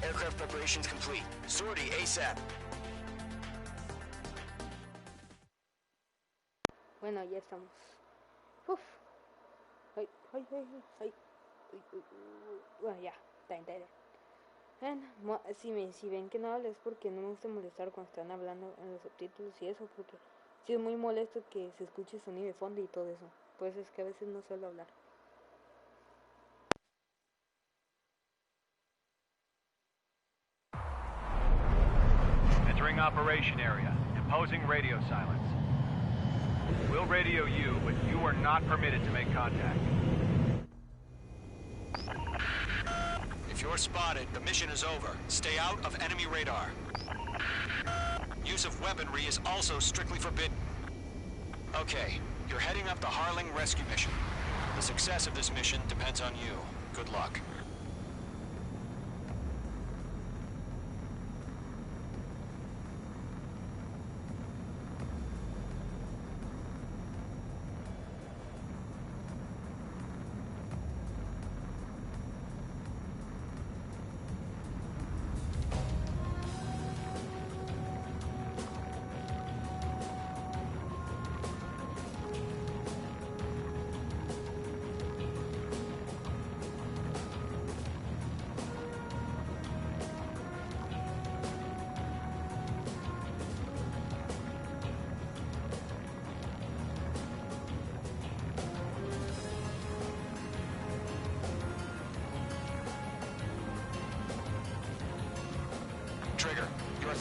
Aircraft preparations complete. Sortie ASAP. Bueno, ya estamos. Uf. Ay, ay, ay, ay. Bueno, ya, está entero. Si ven que no hablo es porque no me gusta molestar cuando están hablando en los subtítulos y eso, porque sí es muy molesto que se escuche sonido de fondo y todo eso. Por eso es que a veces no suelo hablar. Entering operation area. Imposing radio silence. We'll radio you, but you are not permitted to make contact. If you're spotted, the mission is over. Stay out of enemy radar. Use of weaponry is also strictly forbidden. Okay, you're heading up the Harling rescue mission. The success of this mission depends on you. Good luck.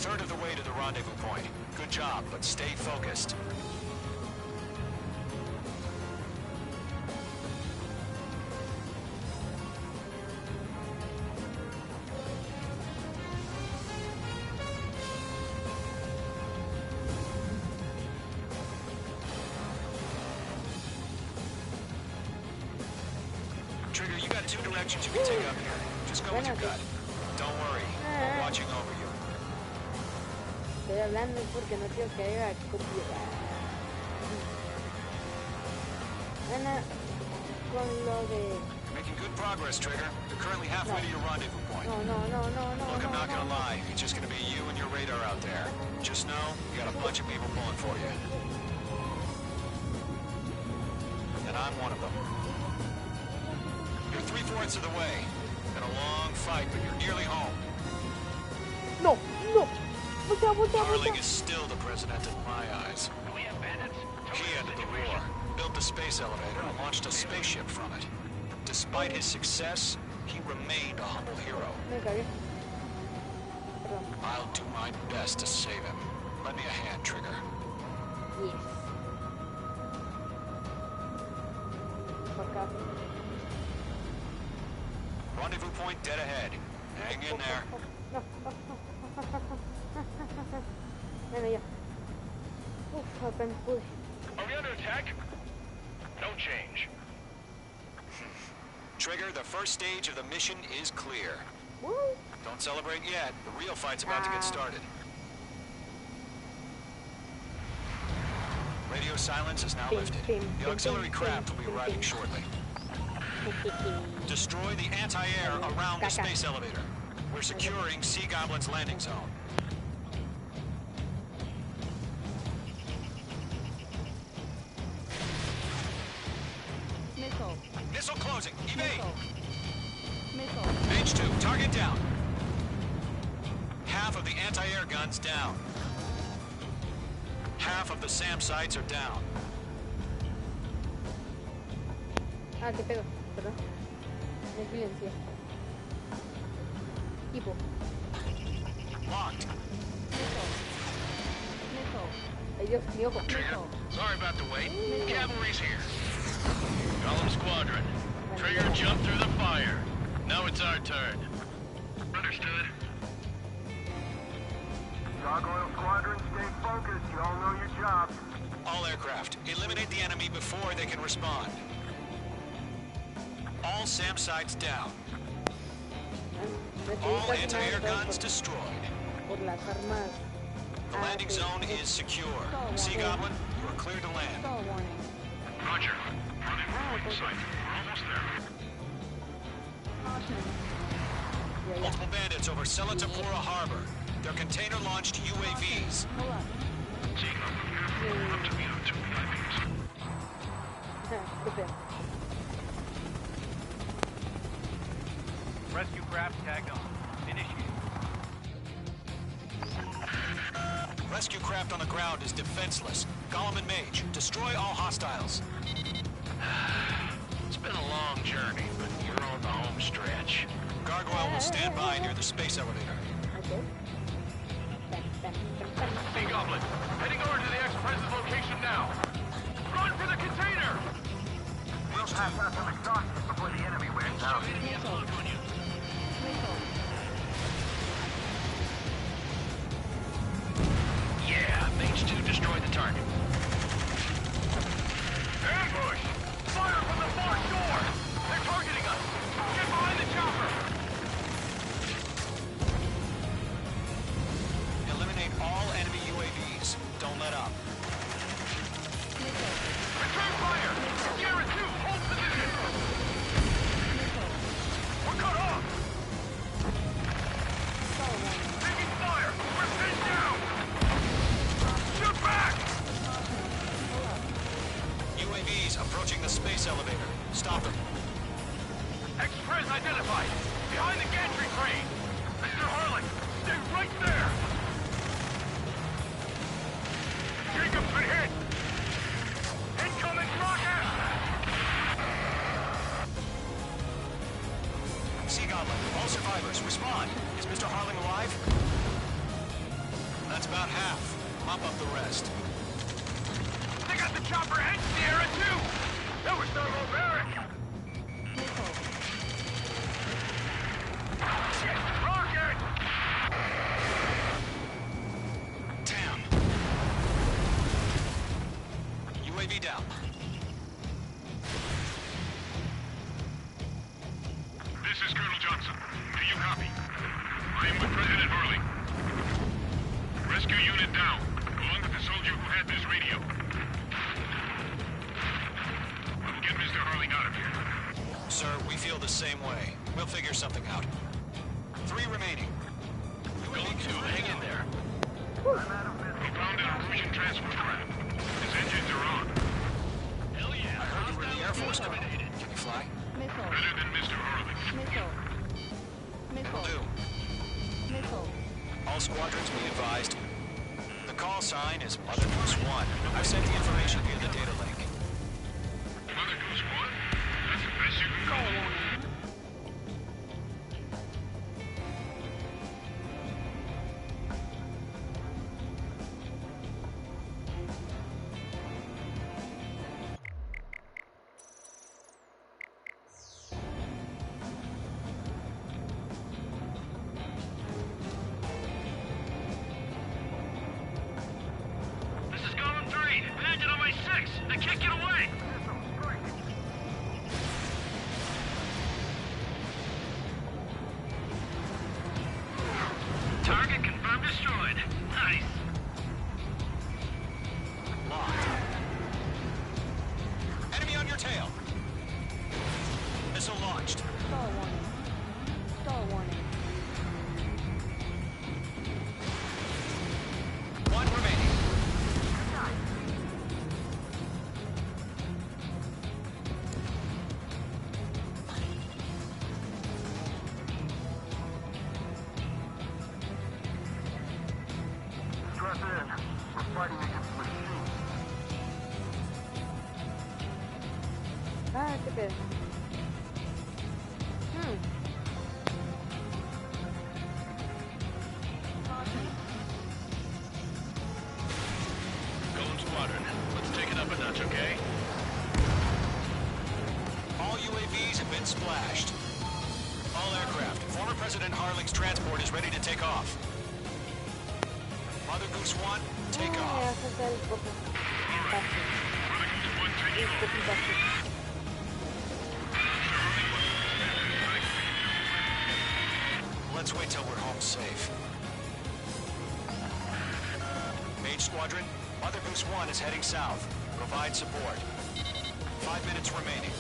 third of the way to the rendezvous point. Good job, but stay focused. Trigger, you got two directions you can take up here. Just go with your gut. Don't worry, we're watching over you. Estoy hablando porque no quiero que haya copyright. Ana, con lo de... Making good progress, Trigger. You're currently halfway to your rendezvous point. No. Look, I'm not gonna lie. It's just gonna be you and your radar out there. Just know, you got a bunch of people pulling for you. And I'm one of them. You're 3/4 of the way. Been a long fight, but you're nearly home. No. Harling is still the president in my eyes. Do we have bandits? He ended the war, built the space elevator, and launched a spaceship from it. Despite his success, he remained a humble hero. Me cagué. Perdón. I'll do my best to save him. Lend me a hand, Trigger. Yes. Por acá. Rendezvous point dead ahead. Hang in there. Bueno, ya. Apenas pude. Are we under attack? No change. Trigger, the first stage of the mission is clear. Woo. Don't celebrate yet. The real fight's about to get started. Radio silence is now lifted. The auxiliary craft will be arriving shortly. Destroy the anti-air around the space elevator. We're securing Sea Goblin's landing zone. Missile closing. Evade. Mage 2, target down. Half of the anti-air guns down. Half of the SAM sites are down. Ah, qué pedo. Perdón. Me silencié. Tipo. Locked. Ay, Dios mío. Trigger, sorry about the wait. Cavalry's here. Column Squadron. Trigger jumped through the fire. Now it's our turn. Understood. Gargoyle Squadron, stay focused. You all know your job. All aircraft, eliminate the enemy before they can respond. All SAM sites down. All anti-air guns destroyed. Por las armas. The landing zone is secure. Sea Goblin, you are clear to land. Roger. Rendezvous point site. We're almost there. Multiple bandits over Selatapura Harbor. They're container-launched UAVs. Up to me on 2 VIPs. Rescue craft tagged on. Initiate. Rescue craft on the ground is defenseless. Gollum and Mage, destroy all hostiles. It's been a long journey, but you're on the home stretch. Gargoyle will stand by near the space elevator. Okay. Sea Goblin, heading over to the ex-president's location now. Run for the container! We'll pass out some exhaust before the enemy wears out. Yeah, Mage 2 destroyed the target. Ambush! Fire from the far shore! They're targeting us! Get behind the chopper! Eliminate all enemy UAVs. Don't let up. Return fire! Sierra 2, hold position! We're cut off! Taking fire! We're pinned down! Shoot back! UAVs approaching the space elevator. Stop them. Express identified! Behind the gantry crane! Mr. Harling, stay right there! Jacob's been hit! Incoming rocket! Sea Goblin, all survivors, respond. Is Mr. Harling alive? That's about half. Mop up the rest. They got the chopper and Sierra, too! That was their low barrack! Shit! Rocket! Damn! UAV down. This is Colonel Johnson. Do you copy? I am with President Harley. Rescue unit down, along with the soldier who had this radio. We'll get Mr. Harley out of here. Sir, we feel the same way. We'll figure something out. 3 remaining. Going to hang in there. We found an Erusian transport craft. His engines are on. Hell yeah. I heard you were in the Air Force, Colonel. Can you fly? Missile. Better than Mr. Harley. Missile. Missile. Do. Missile. All squadrons be advised. The call sign is Mother Goose 1. I've sent the information via the data link. Mother Goose 1? That's the best you can call it. This is Golem 3. Bandit on my 6. I can't get away. Target confirmed destroyed. Nice. Locked. Enemy on your tail. Missile launched. Stall warning. Stall warning. 1 remaining. Stress in. We're fighting against machines. Ah, qué pedo. Golem Squadron. Let's take it up a notch, okay? All UAVs have been splashed. All aircraft. Former President Harling's transport is ready to take off. Mother Goose 1, take Ah, off. ya falta el poco. Fácil. Mother Goose 1 taking Listo, off. fácil. Let's wait till we're home safe. Mage Squadron, Mother Goose 1 is heading south. Provide support. 5 minutes remaining.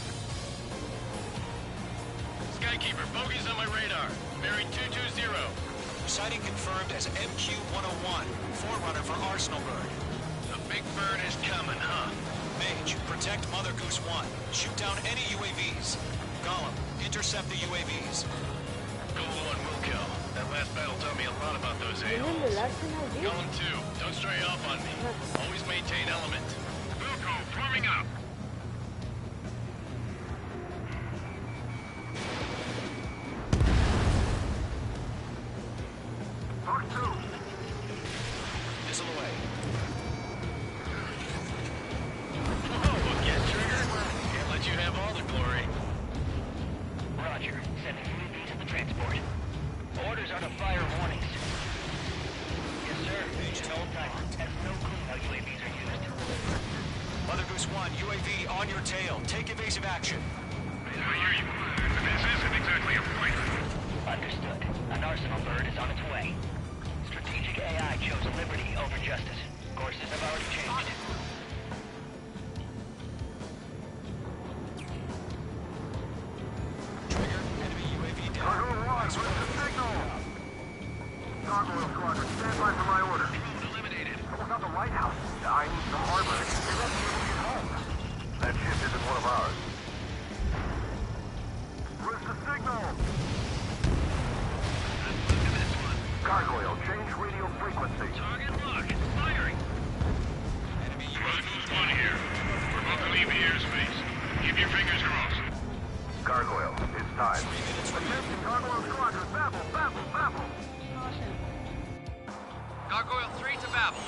Skykeeper, bogeys on my radar. Bearing 220. Sighting confirmed as MQ-101, forerunner for Arsenal Bird. The big bird is coming, huh? Mage, protect Mother Goose 1. Shoot down any UAVs. Gollum, intercept the UAVs. Golem 1 will kill. That last battle taught me a lot about those ¿Tienen a-holes. el Arsenal, dude? Golem 2, don't stray off on me. Always maintain element. Wilco, forming up. Talk 2. Missile away. Whoa, again, Trigger? Can't let you have all the glory. Roger. Sending UAV to the transport. Orders are to fire warnings. Yes, sir. Mage, tell Has no clue how UAVs are used. Mother Goose 1, UAV on your tail. Take evasive action. I hear you. This isn't exactly a fight. Understood. An Arsenal Bird is on its way. Strategic AI chose liberty over justice. Courses have already changed. Trigger, enemy UAV down. Cargo 1, where's the signal? Cargo Squadron, stand by for my order. Eliminated. What about the lighthouse? I need some harbor. They won't be able to get home. That ship isn't one of ours. Where's the signal? Gargoyle, change radio frequency. Target lock. Firing. Enemy Mother UAV Goose 1 here. We're about to leave the airspace. Keep your fingers crossed. Gargoyle, it's time. 3 minutes remaining. Attention, Gargoyle Squadron, babble, babble, babble. Caution. Gargoyle 3 to Babel.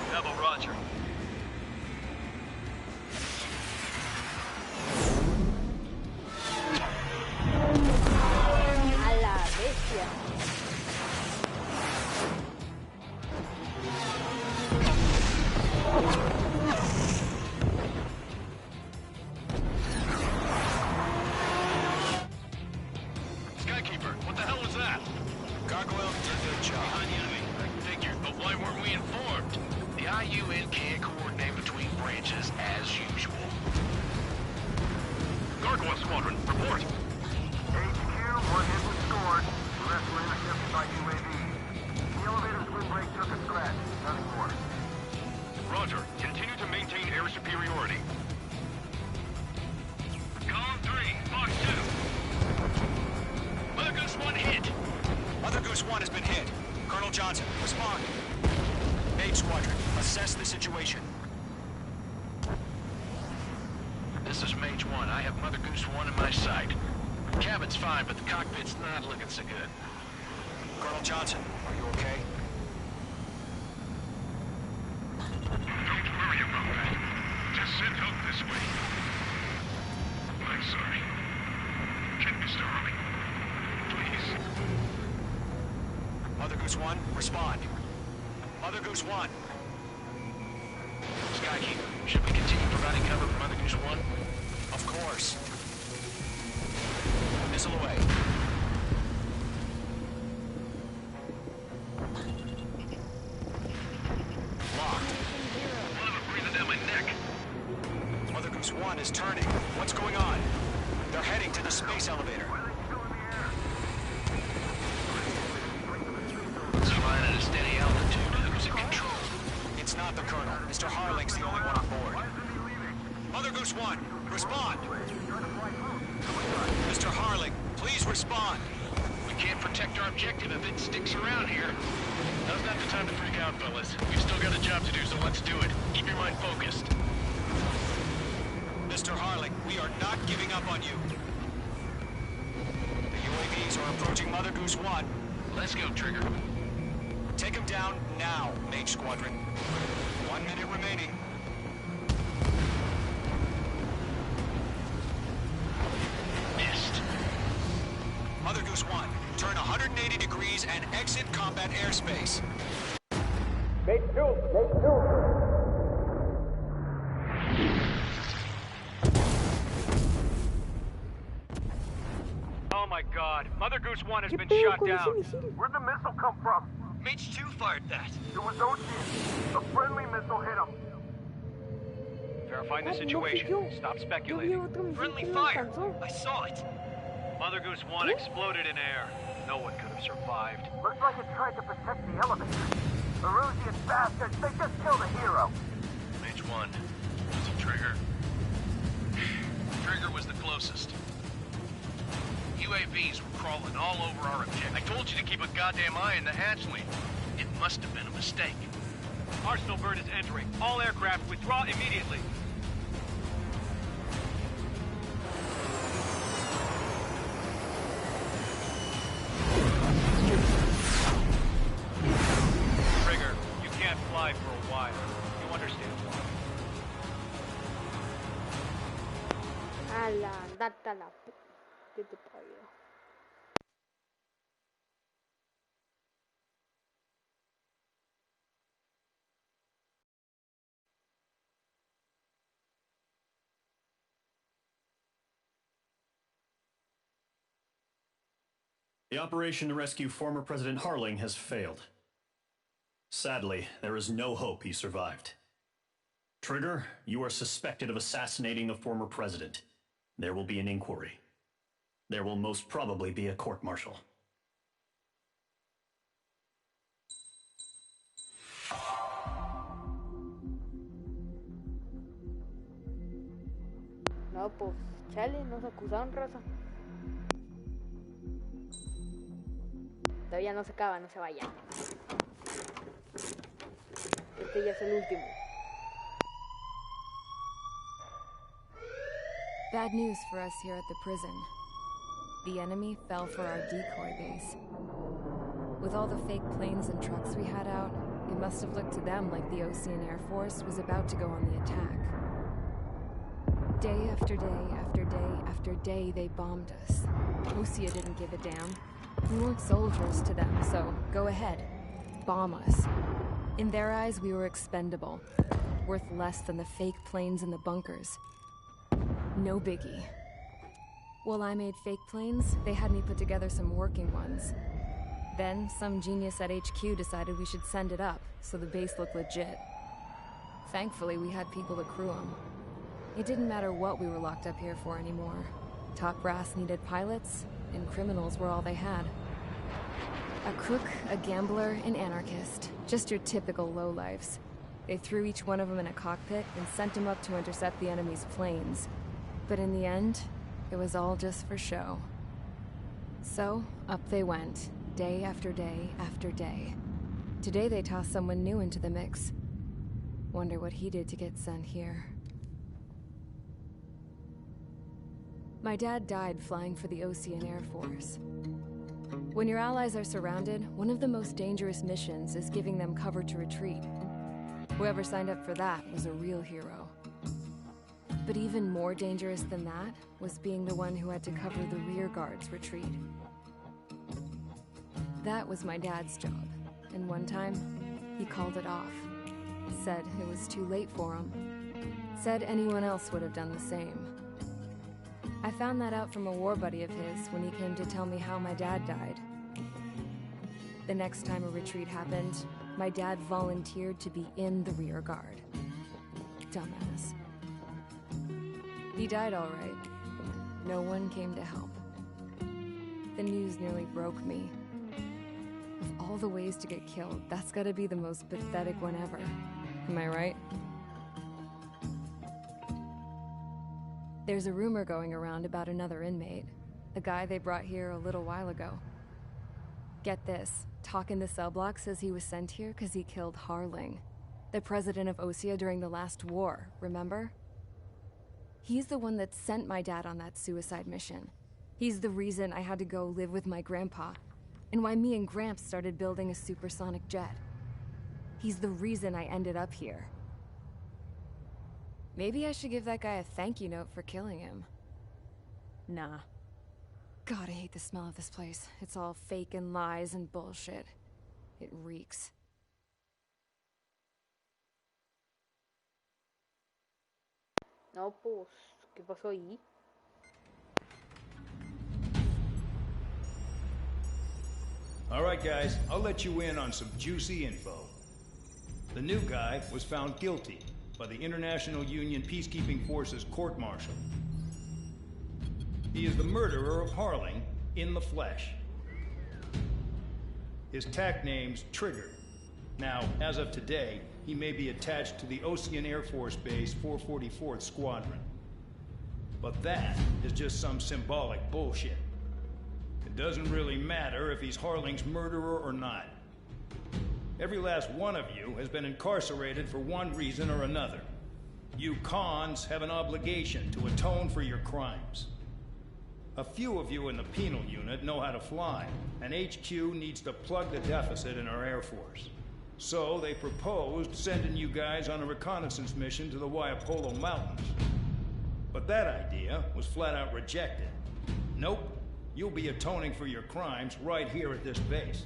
Babel, roger. A la bestia. Skykeeper, what the hell was that? Gargoyle did their job. Behind the enemy. I figured, but why weren't we informed? The IUN can't coordinate between branches as usual. Gargoyle Squadron, report. HQ, one hit was scored. The rest were intercepted by UAV. The elevator's windbreak took a scratch. Nothing more. Roger. Continue to maintain air superiority. Column 3, Fox 2. Mother Goose 1 hit. Mother Goose 1 has been hit. Colonel Johnson, respond. Mage Squadron, assess the situation. This is Mage 1. I have Mother Goose 1 in my sight. Cabin's fine, but the cockpit's not looking so good. Colonel Johnson, are you okay? Don't worry about that. Just send help this way. I'm sorry. Get Mr. Harley. Please. Mother Goose 1, respond. Mother Goose 1. Skykeeper, should we continue providing cover for Mother Goose 1? Of course. Missile away. Locked. One of them breathing down my neck. Mother Goose 1 is turning. What's going on? They're heading to the space elevator. It's flying at a steady altitude. Who's in control? It's not the Colonel. Mr. Harling's the only one on board. Mother Goose 1, respond! Mr. Harling, please respond! We can't protect our objective if it sticks around here. Now's not the time to freak out, fellas. We've still got a job to do, so let's do it. Keep your mind focused. Mr. Harling, we are not giving up on you. The UAVs are approaching Mother Goose 1. Let's go, Trigger. Take him down now, Mage Squadron. 1 minute remaining. Missed. Mother Goose 1, turn 180 degrees and exit combat airspace. Mate 2, Mate 2. Oh my god, Mother Goose 1 has been shot down. Where'd the missile come from? Mage 2 fired that. It was Ocean. A friendly missile hit him. Verifying the situation. Stop speculating. Friendly fire. I saw it. Mother Goose 1 exploded in air. No one could have survived. Looks like it tried to protect the elevator. Erusian bastards, they just killed a hero. Mage 1. Was it Trigger? Trigger was the closest. UAVs were crawling all over our objective. I told you to keep a goddamn eye in the hatchling. It must have been a mistake. Arsenal bird is entering. All aircraft withdraw immediately. Trigger, you can't fly for a while. You understand why? Ala, andate a la p... ¿Qué te parió? The operation to rescue former President Harling has failed. Sadly, there is no hope he survived. Trigger, you are suspected of assassinating the former president. There will be an inquiry. There will most probably be a court-martial. No, pues, chale, nos acusaron, raza. Todavía no se acaba, no se vayan. Este ya es el último. Bad news for us here at the prison. The enemy fell for our decoy base. With all the fake planes and trucks we had out, It must have looked to them like the Ocean Air Force was about to go on the attack. Day after day after day after day, they bombed us. Osea didn't give a damn. We weren't soldiers to them, so go ahead. Bomb us. In their eyes, we were expendable. Worth less than the fake planes in the bunkers. No biggie. While I made fake planes, they had me put together some working ones. Then, some genius at HQ decided we should send it up, so the base looked legit. Thankfully, we had people to crew them. It didn't matter what we were locked up here for anymore. Top brass needed pilots, and criminals were all they had. A crook, a gambler, an anarchist. Just your typical lowlifes. They threw each one of them in a cockpit and sent them up to intercept the enemy's planes. But in the end, it was all just for show. So, up they went, day after day after day. Today they tossed someone new into the mix. Wonder what he did to get sent here. My dad died flying for the Ocean Air Force. When your allies are surrounded, one of the most dangerous missions is giving them cover to retreat. Whoever signed up for that was a real hero. But even more dangerous than that was being the one who had to cover the rear guard's retreat. That was my dad's job, and one time, he called it off. Said it was too late for him. Said anyone else would have done the same. I found that out from a war buddy of his when he came to tell me how my dad died. The next time a retreat happened, my dad volunteered to be in the rear guard. Dumbass. He died all right. No one came to help. The news nearly broke me. Of all the ways to get killed, that's gotta be the most pathetic one ever. Am I right? There's a rumor going around about another inmate. A guy they brought here a little while ago. Get this, talk in the cell block says he was sent here because he killed Harling, the president of Osea during the last war, remember? He's the one that sent my dad on that suicide mission. He's the reason I had to go live with my grandpa, and why me and Gramps started building a supersonic jet. He's the reason I ended up here. Maybe I should give that guy a thank you note for killing him. Nah. God, I hate the smell of this place. It's all fake and lies and bullshit. It reeks. No, pues, ¿qué pasó ahí? All right, guys, I'll let you in on some juicy info. The new guy was found guilty by the International Union Peacekeeping Forces court-martial. He is the murderer of Harling in the flesh. His tack name's Trigger. Now, as of today, he may be attached to the Ocean Air Force Base 444th Squadron. But that is just some symbolic bullshit. It doesn't really matter if he's Harling's murderer or not. Every last one of you has been incarcerated for one reason or another. You cons have an obligation to atone for your crimes. A few of you in the penal unit know how to fly, and HQ needs to plug the deficit in our Air Force. So they proposed sending you guys on a reconnaissance mission to the Waiapolo Mountains. But that idea was flat out rejected. Nope, you'll be atoning for your crimes right here at this base.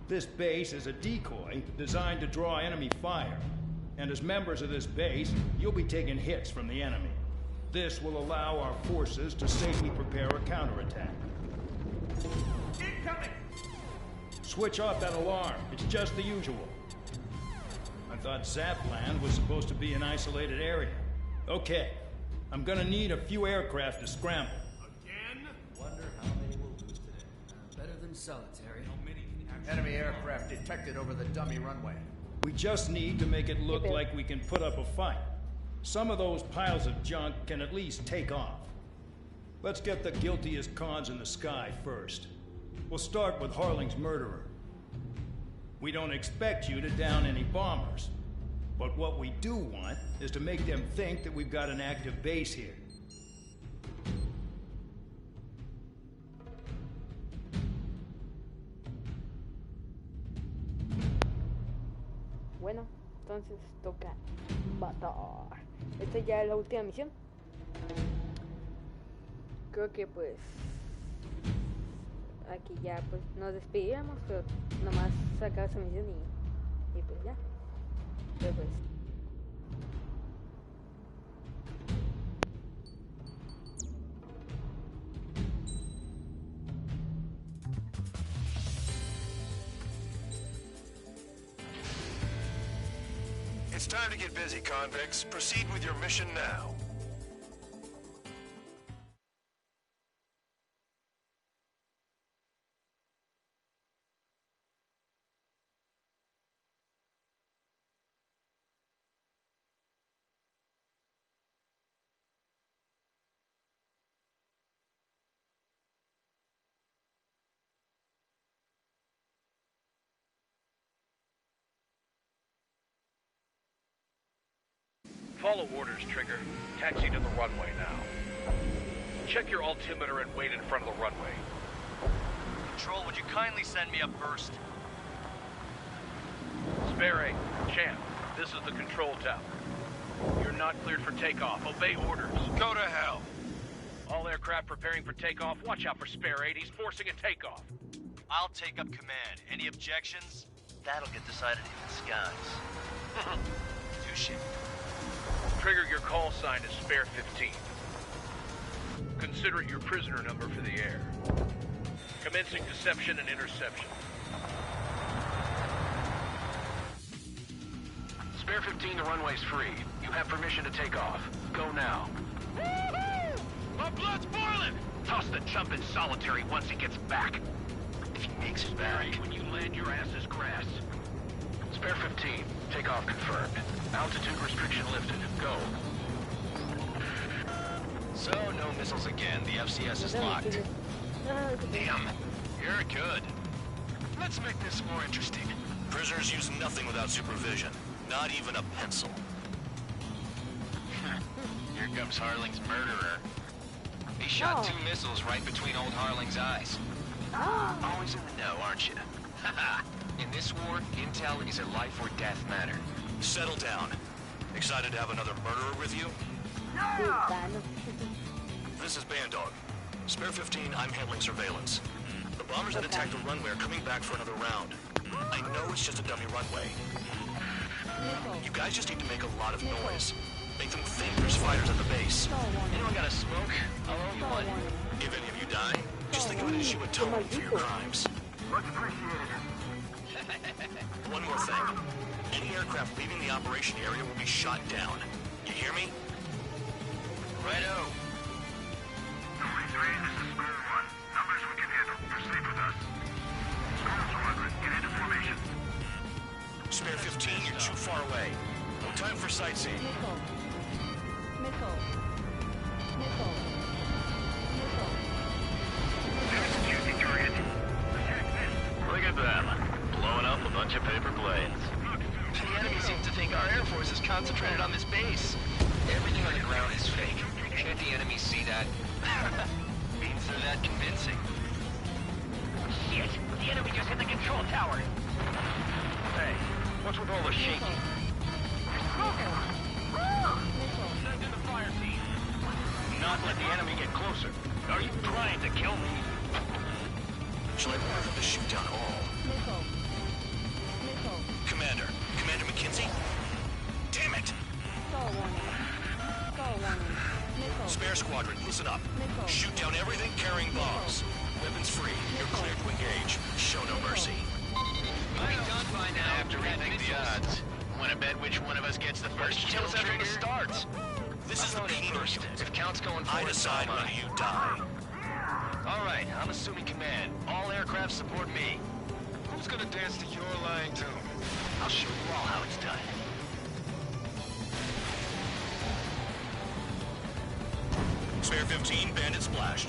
This base is a decoy designed to draw enemy fire, and as members of this base, you'll be taking hits from the enemy. This will allow our forces to safely prepare a counterattack. Incoming! Switch off that alarm. It's just the usual. I thought Zapland was supposed to be an isolated area. Okay, I'm gonna need a few aircraft to scramble. Again? Wonder how they will lose today. Better than solitary. How many can actually... Enemy aircraft detected over the dummy runway. We just need to make it look like we can put up a fight. Some of those piles of junk can at least take off. Let's get the guiltiest cons in the sky first. We'll start with Harling's murderer. We don't expect you to down any bombers. But what we do want is to make them think that we've got an active base here. entonces toca matar. Esta ya es la última misión. Creo que pues aquí ya pues nos despediríamos, pero nomás sacar esa misión y pues ya. Pero pues It's time to get busy, convicts. Proceed with your mission now. Follow orders, Trigger. Taxi to the runway now. Check your altimeter and wait in front of the runway. Control, would you kindly send me up first? Spare 8, Champ, this is the control tower. You're not cleared for takeoff. Obey orders. Go to hell. All aircraft preparing for takeoff. Watch out for Spare 8. He's forcing a takeoff. I'll take up command. Any objections? That'll get decided in the skies. Touche. Trigger, your call sign is Spare 15. Consider it your prisoner number for the air. Commencing deception and interception. Spare 15, the runway's free. You have permission to take off. Go now. My blood's boiling! Toss the chump in solitary once he gets back. If he makes it back. When you land, your ass is grass. Spare 15, takeoff confirmed. Altitude restriction lifted. Go. So, no missiles again. The FCS is locked. Damn. You're good. Let's make this more interesting. Prisoners use nothing without supervision. Not even a pencil. Here comes Harling's murderer. He shot 2 missiles right between old Harling's eyes. Always in the know, aren't you? In this war, intel is a life or death matter. Settle down. Excited to have another murderer with you? This is Bandog. Spare 15, I'm handling surveillance. The bombers that attacked the runway are coming back for another round. I know it's just a dummy runway. You guys just need to make a lot of noise. Make them think there's fighters at the base. Anyone got a smoke? I'll owe you one. If any of you die, just think of it as you atone for your crimes. Much appreciated. One more thing. Any aircraft leaving the operation area will be shot down. You hear me? Righto. 23, this is Spire 1. Numbers we can handle. Proceed with us. Squirrel Squadron, get into formation. Spare 15, you're too far away. No time for sightseeing. Executing target. Attack this. Look at them. Blowing up a bunch of paper planes. The enemy seems to think our Air Force is concentrated on this base. Everything on the ground is fake. Can't the enemy see that? Means they're that convincing. Shit! The enemy just hit the control tower! Hey, what's with all the shaking? Send in the fire team. Not let the enemy get closer. Are you trying to kill me? Shall I order them to shoot down all? Commander McKinsey? Damn it! Spare Squadron, listen up. Shoot down everything carrying bombs. Weapons free. You're cleared to engage. Show no mercy. I'm done by now. I have to rethink the odds. Want to bet which one of us gets the first kill after it starts? This is the penal unit. If Count's going for I decide when you die. All right, I'm assuming command. All aircraft support me. Who's gonna dance to your lying tune? I'll show you all how it's done. Spare 15, bandit splashed.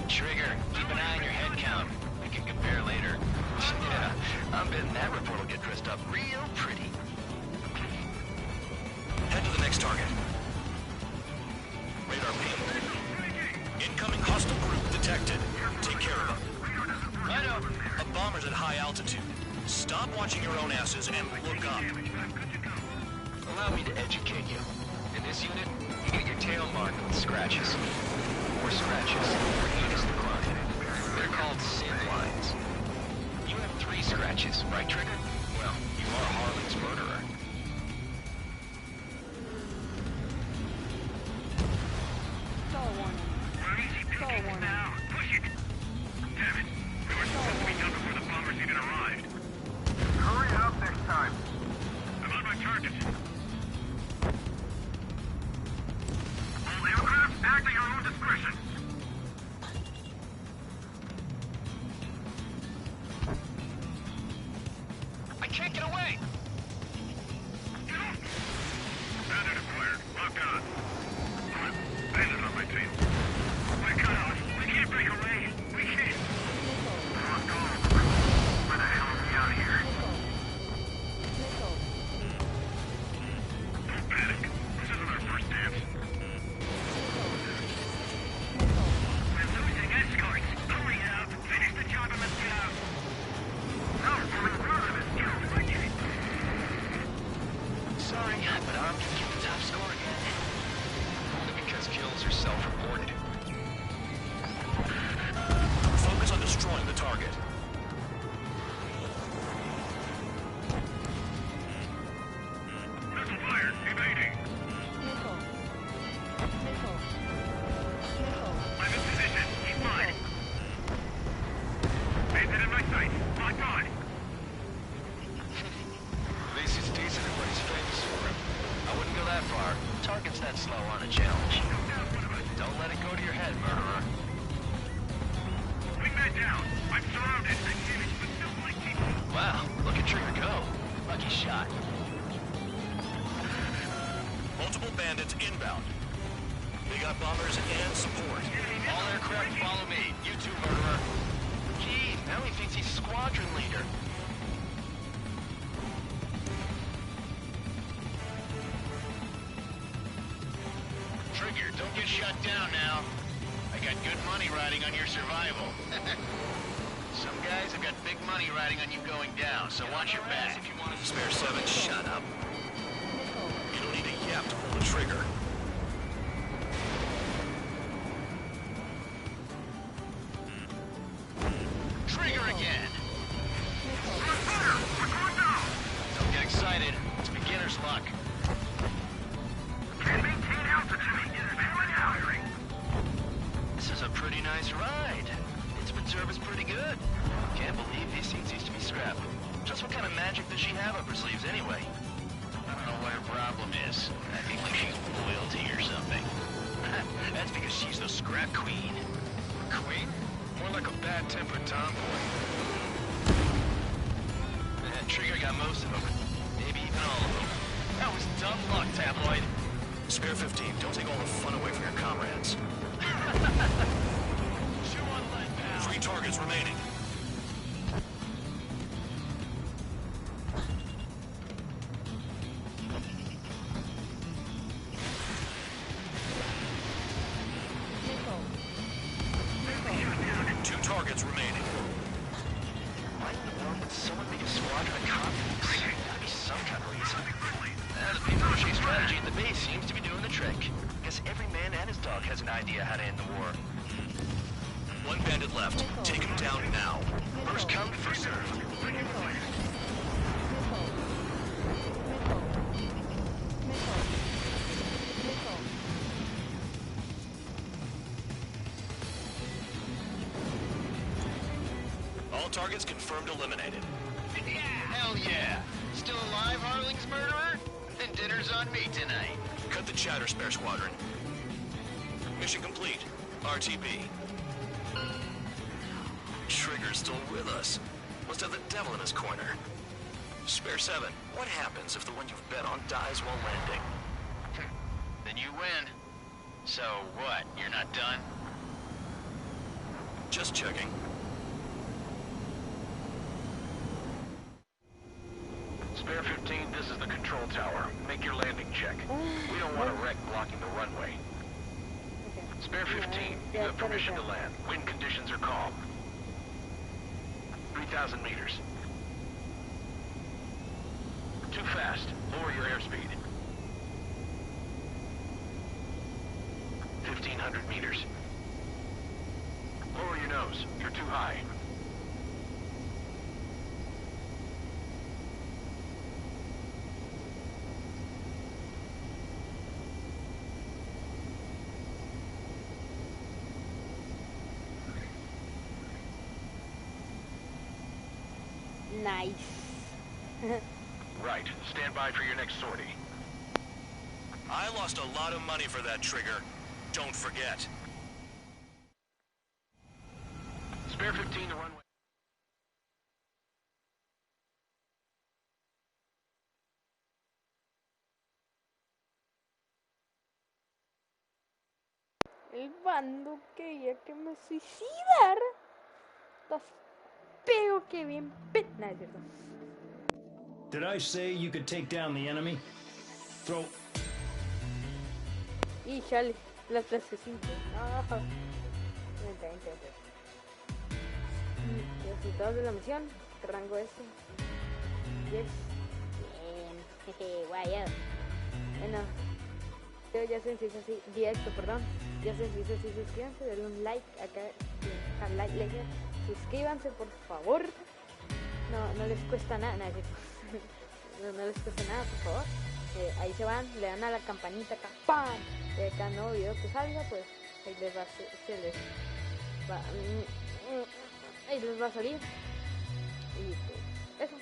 Trigger, keep an eye on your head count. We can compare later. Yeah, I'm betting that report will get dressed up real pretty. Head to the next target. Radar ping. Incoming hostile group detected. Take care of them. I know. A bomber's at high altitude. Stop watching your own asses and look up. Allow me to educate you. In this unit, you get your tail marked with scratches. Or scratches, or heinous the crime. They're called sin lines. You have 3 scratches, right, Trigger? Well, you are Harling's murderer. Now, push it! Damn it! We were supposed to be done before the bombers even arrived. Hurry up next time. I'm on my target. All aircraft, act at your own discretion. I can't get away! Bandit acquired. Locked on. Bandit on my tail. We're cut off. We can't break away. We can't. Locked on. Where the hell are we out here? Don't panic. This isn't our first dance. We're losing escorts. Hurry up. Finish the job and let's get out. No, we're in front of us. I get it. Sorry, but I'm gonna keep the top score again. Only because kills are self-reported. Focus on destroying the target. Missile fired. Evading. I'm in position. Keep firing. Bandit in my sight. Locked on. At least he's decent at what he's famous for. I wouldn't go that far. Target's that slow on a challenge. Don't let it go to your head, murderer. Wingman down. I'm surrounded. I did it, but still my team. Wow, look at Trigger go. Lucky shot. Multiple bandits inbound. They got bombers and support. All aircraft follow me. You too, murderer. Gee, now he thinks he's squadron leader. Trigger, don't get shut down now. I got good money riding on your survival. Some guys have got big money riding on you going down, so watch your back. If you want to Spare 7, shut up. You don't need a yap to pull the trigger. Trigger again. Don't get excited. It's beginner's luck. Can't maintain altitude. Firing. This is a pretty nice ride. Instrument service pretty good. Can't believe these seats used to be scrapped. Just what kind of magic does she have up her sleeves anyway? I don't know what her problem is. I think like she's loyalty or something. That's because she's the scrap queen. Queen? More like a bad-tempered tomboy. Trigger got most of them. Maybe even all of them. That was dumb luck, tabloid. Spare 15, don't take all the fun away from your comrades. Chew on lead, pal. 3 targets remaining. Targets remaining. Why in the world would someone make a squadron of convicts? Gotta be some kind of reason. The people who chase strategy at the base seems to be doing the trick. Guess every man and his dog has an idea how to end the war. 1 bandit left. Take him down now. First come, first serve. All targets confirmed eliminated. Yeah! Hell yeah! Still alive, Harling's murderer? Then dinner's on me tonight. Cut the chatter, Spare Squadron. Mission complete. RTB. Trigger's still with us. Must have the devil in his corner. Spare 7, what happens if the one you've bet on dies while landing? Then you win. So what, you're not done? Just checking. Spare 15, this is the control tower. Make your landing check. We don't want a wreck blocking the runway. Spare 15, you have permission to land. Wind conditions are calm. 3,000 meters. Too fast. Lower your airspeed. 1,500 meters. Lower your nose. You're too high. Nice. Right. Stand by for your next sortie. I lost a lot of money for that trigger. Don't forget. Spare 15 to runway. El bando quería que me suicidara. Estás feo que bien pena, ¿cierto? Did I say you could take down the enemy? Throw... Y chale, la clasecita. No. Vente. Resultados de la misión. Rango S. Yes. Bien. Jeje, guayado. Bueno. Ya se hizo así. Directo, perdón. Ya se hizo así. Suscríbanse. Denle un like acá. Al like. Suscríbanse, por favor. No les cuesta nada. No les cuesta nada, por favor. Ahí se van, le dan a la campanita acá, ¡pam! De cada nuevo video que salga, pues ahí les va a salir. Y pues eso.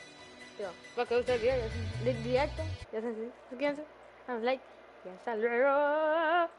Pero, para que ustedes vean, directo, ya se suscríbanse, dan like y hasta luego.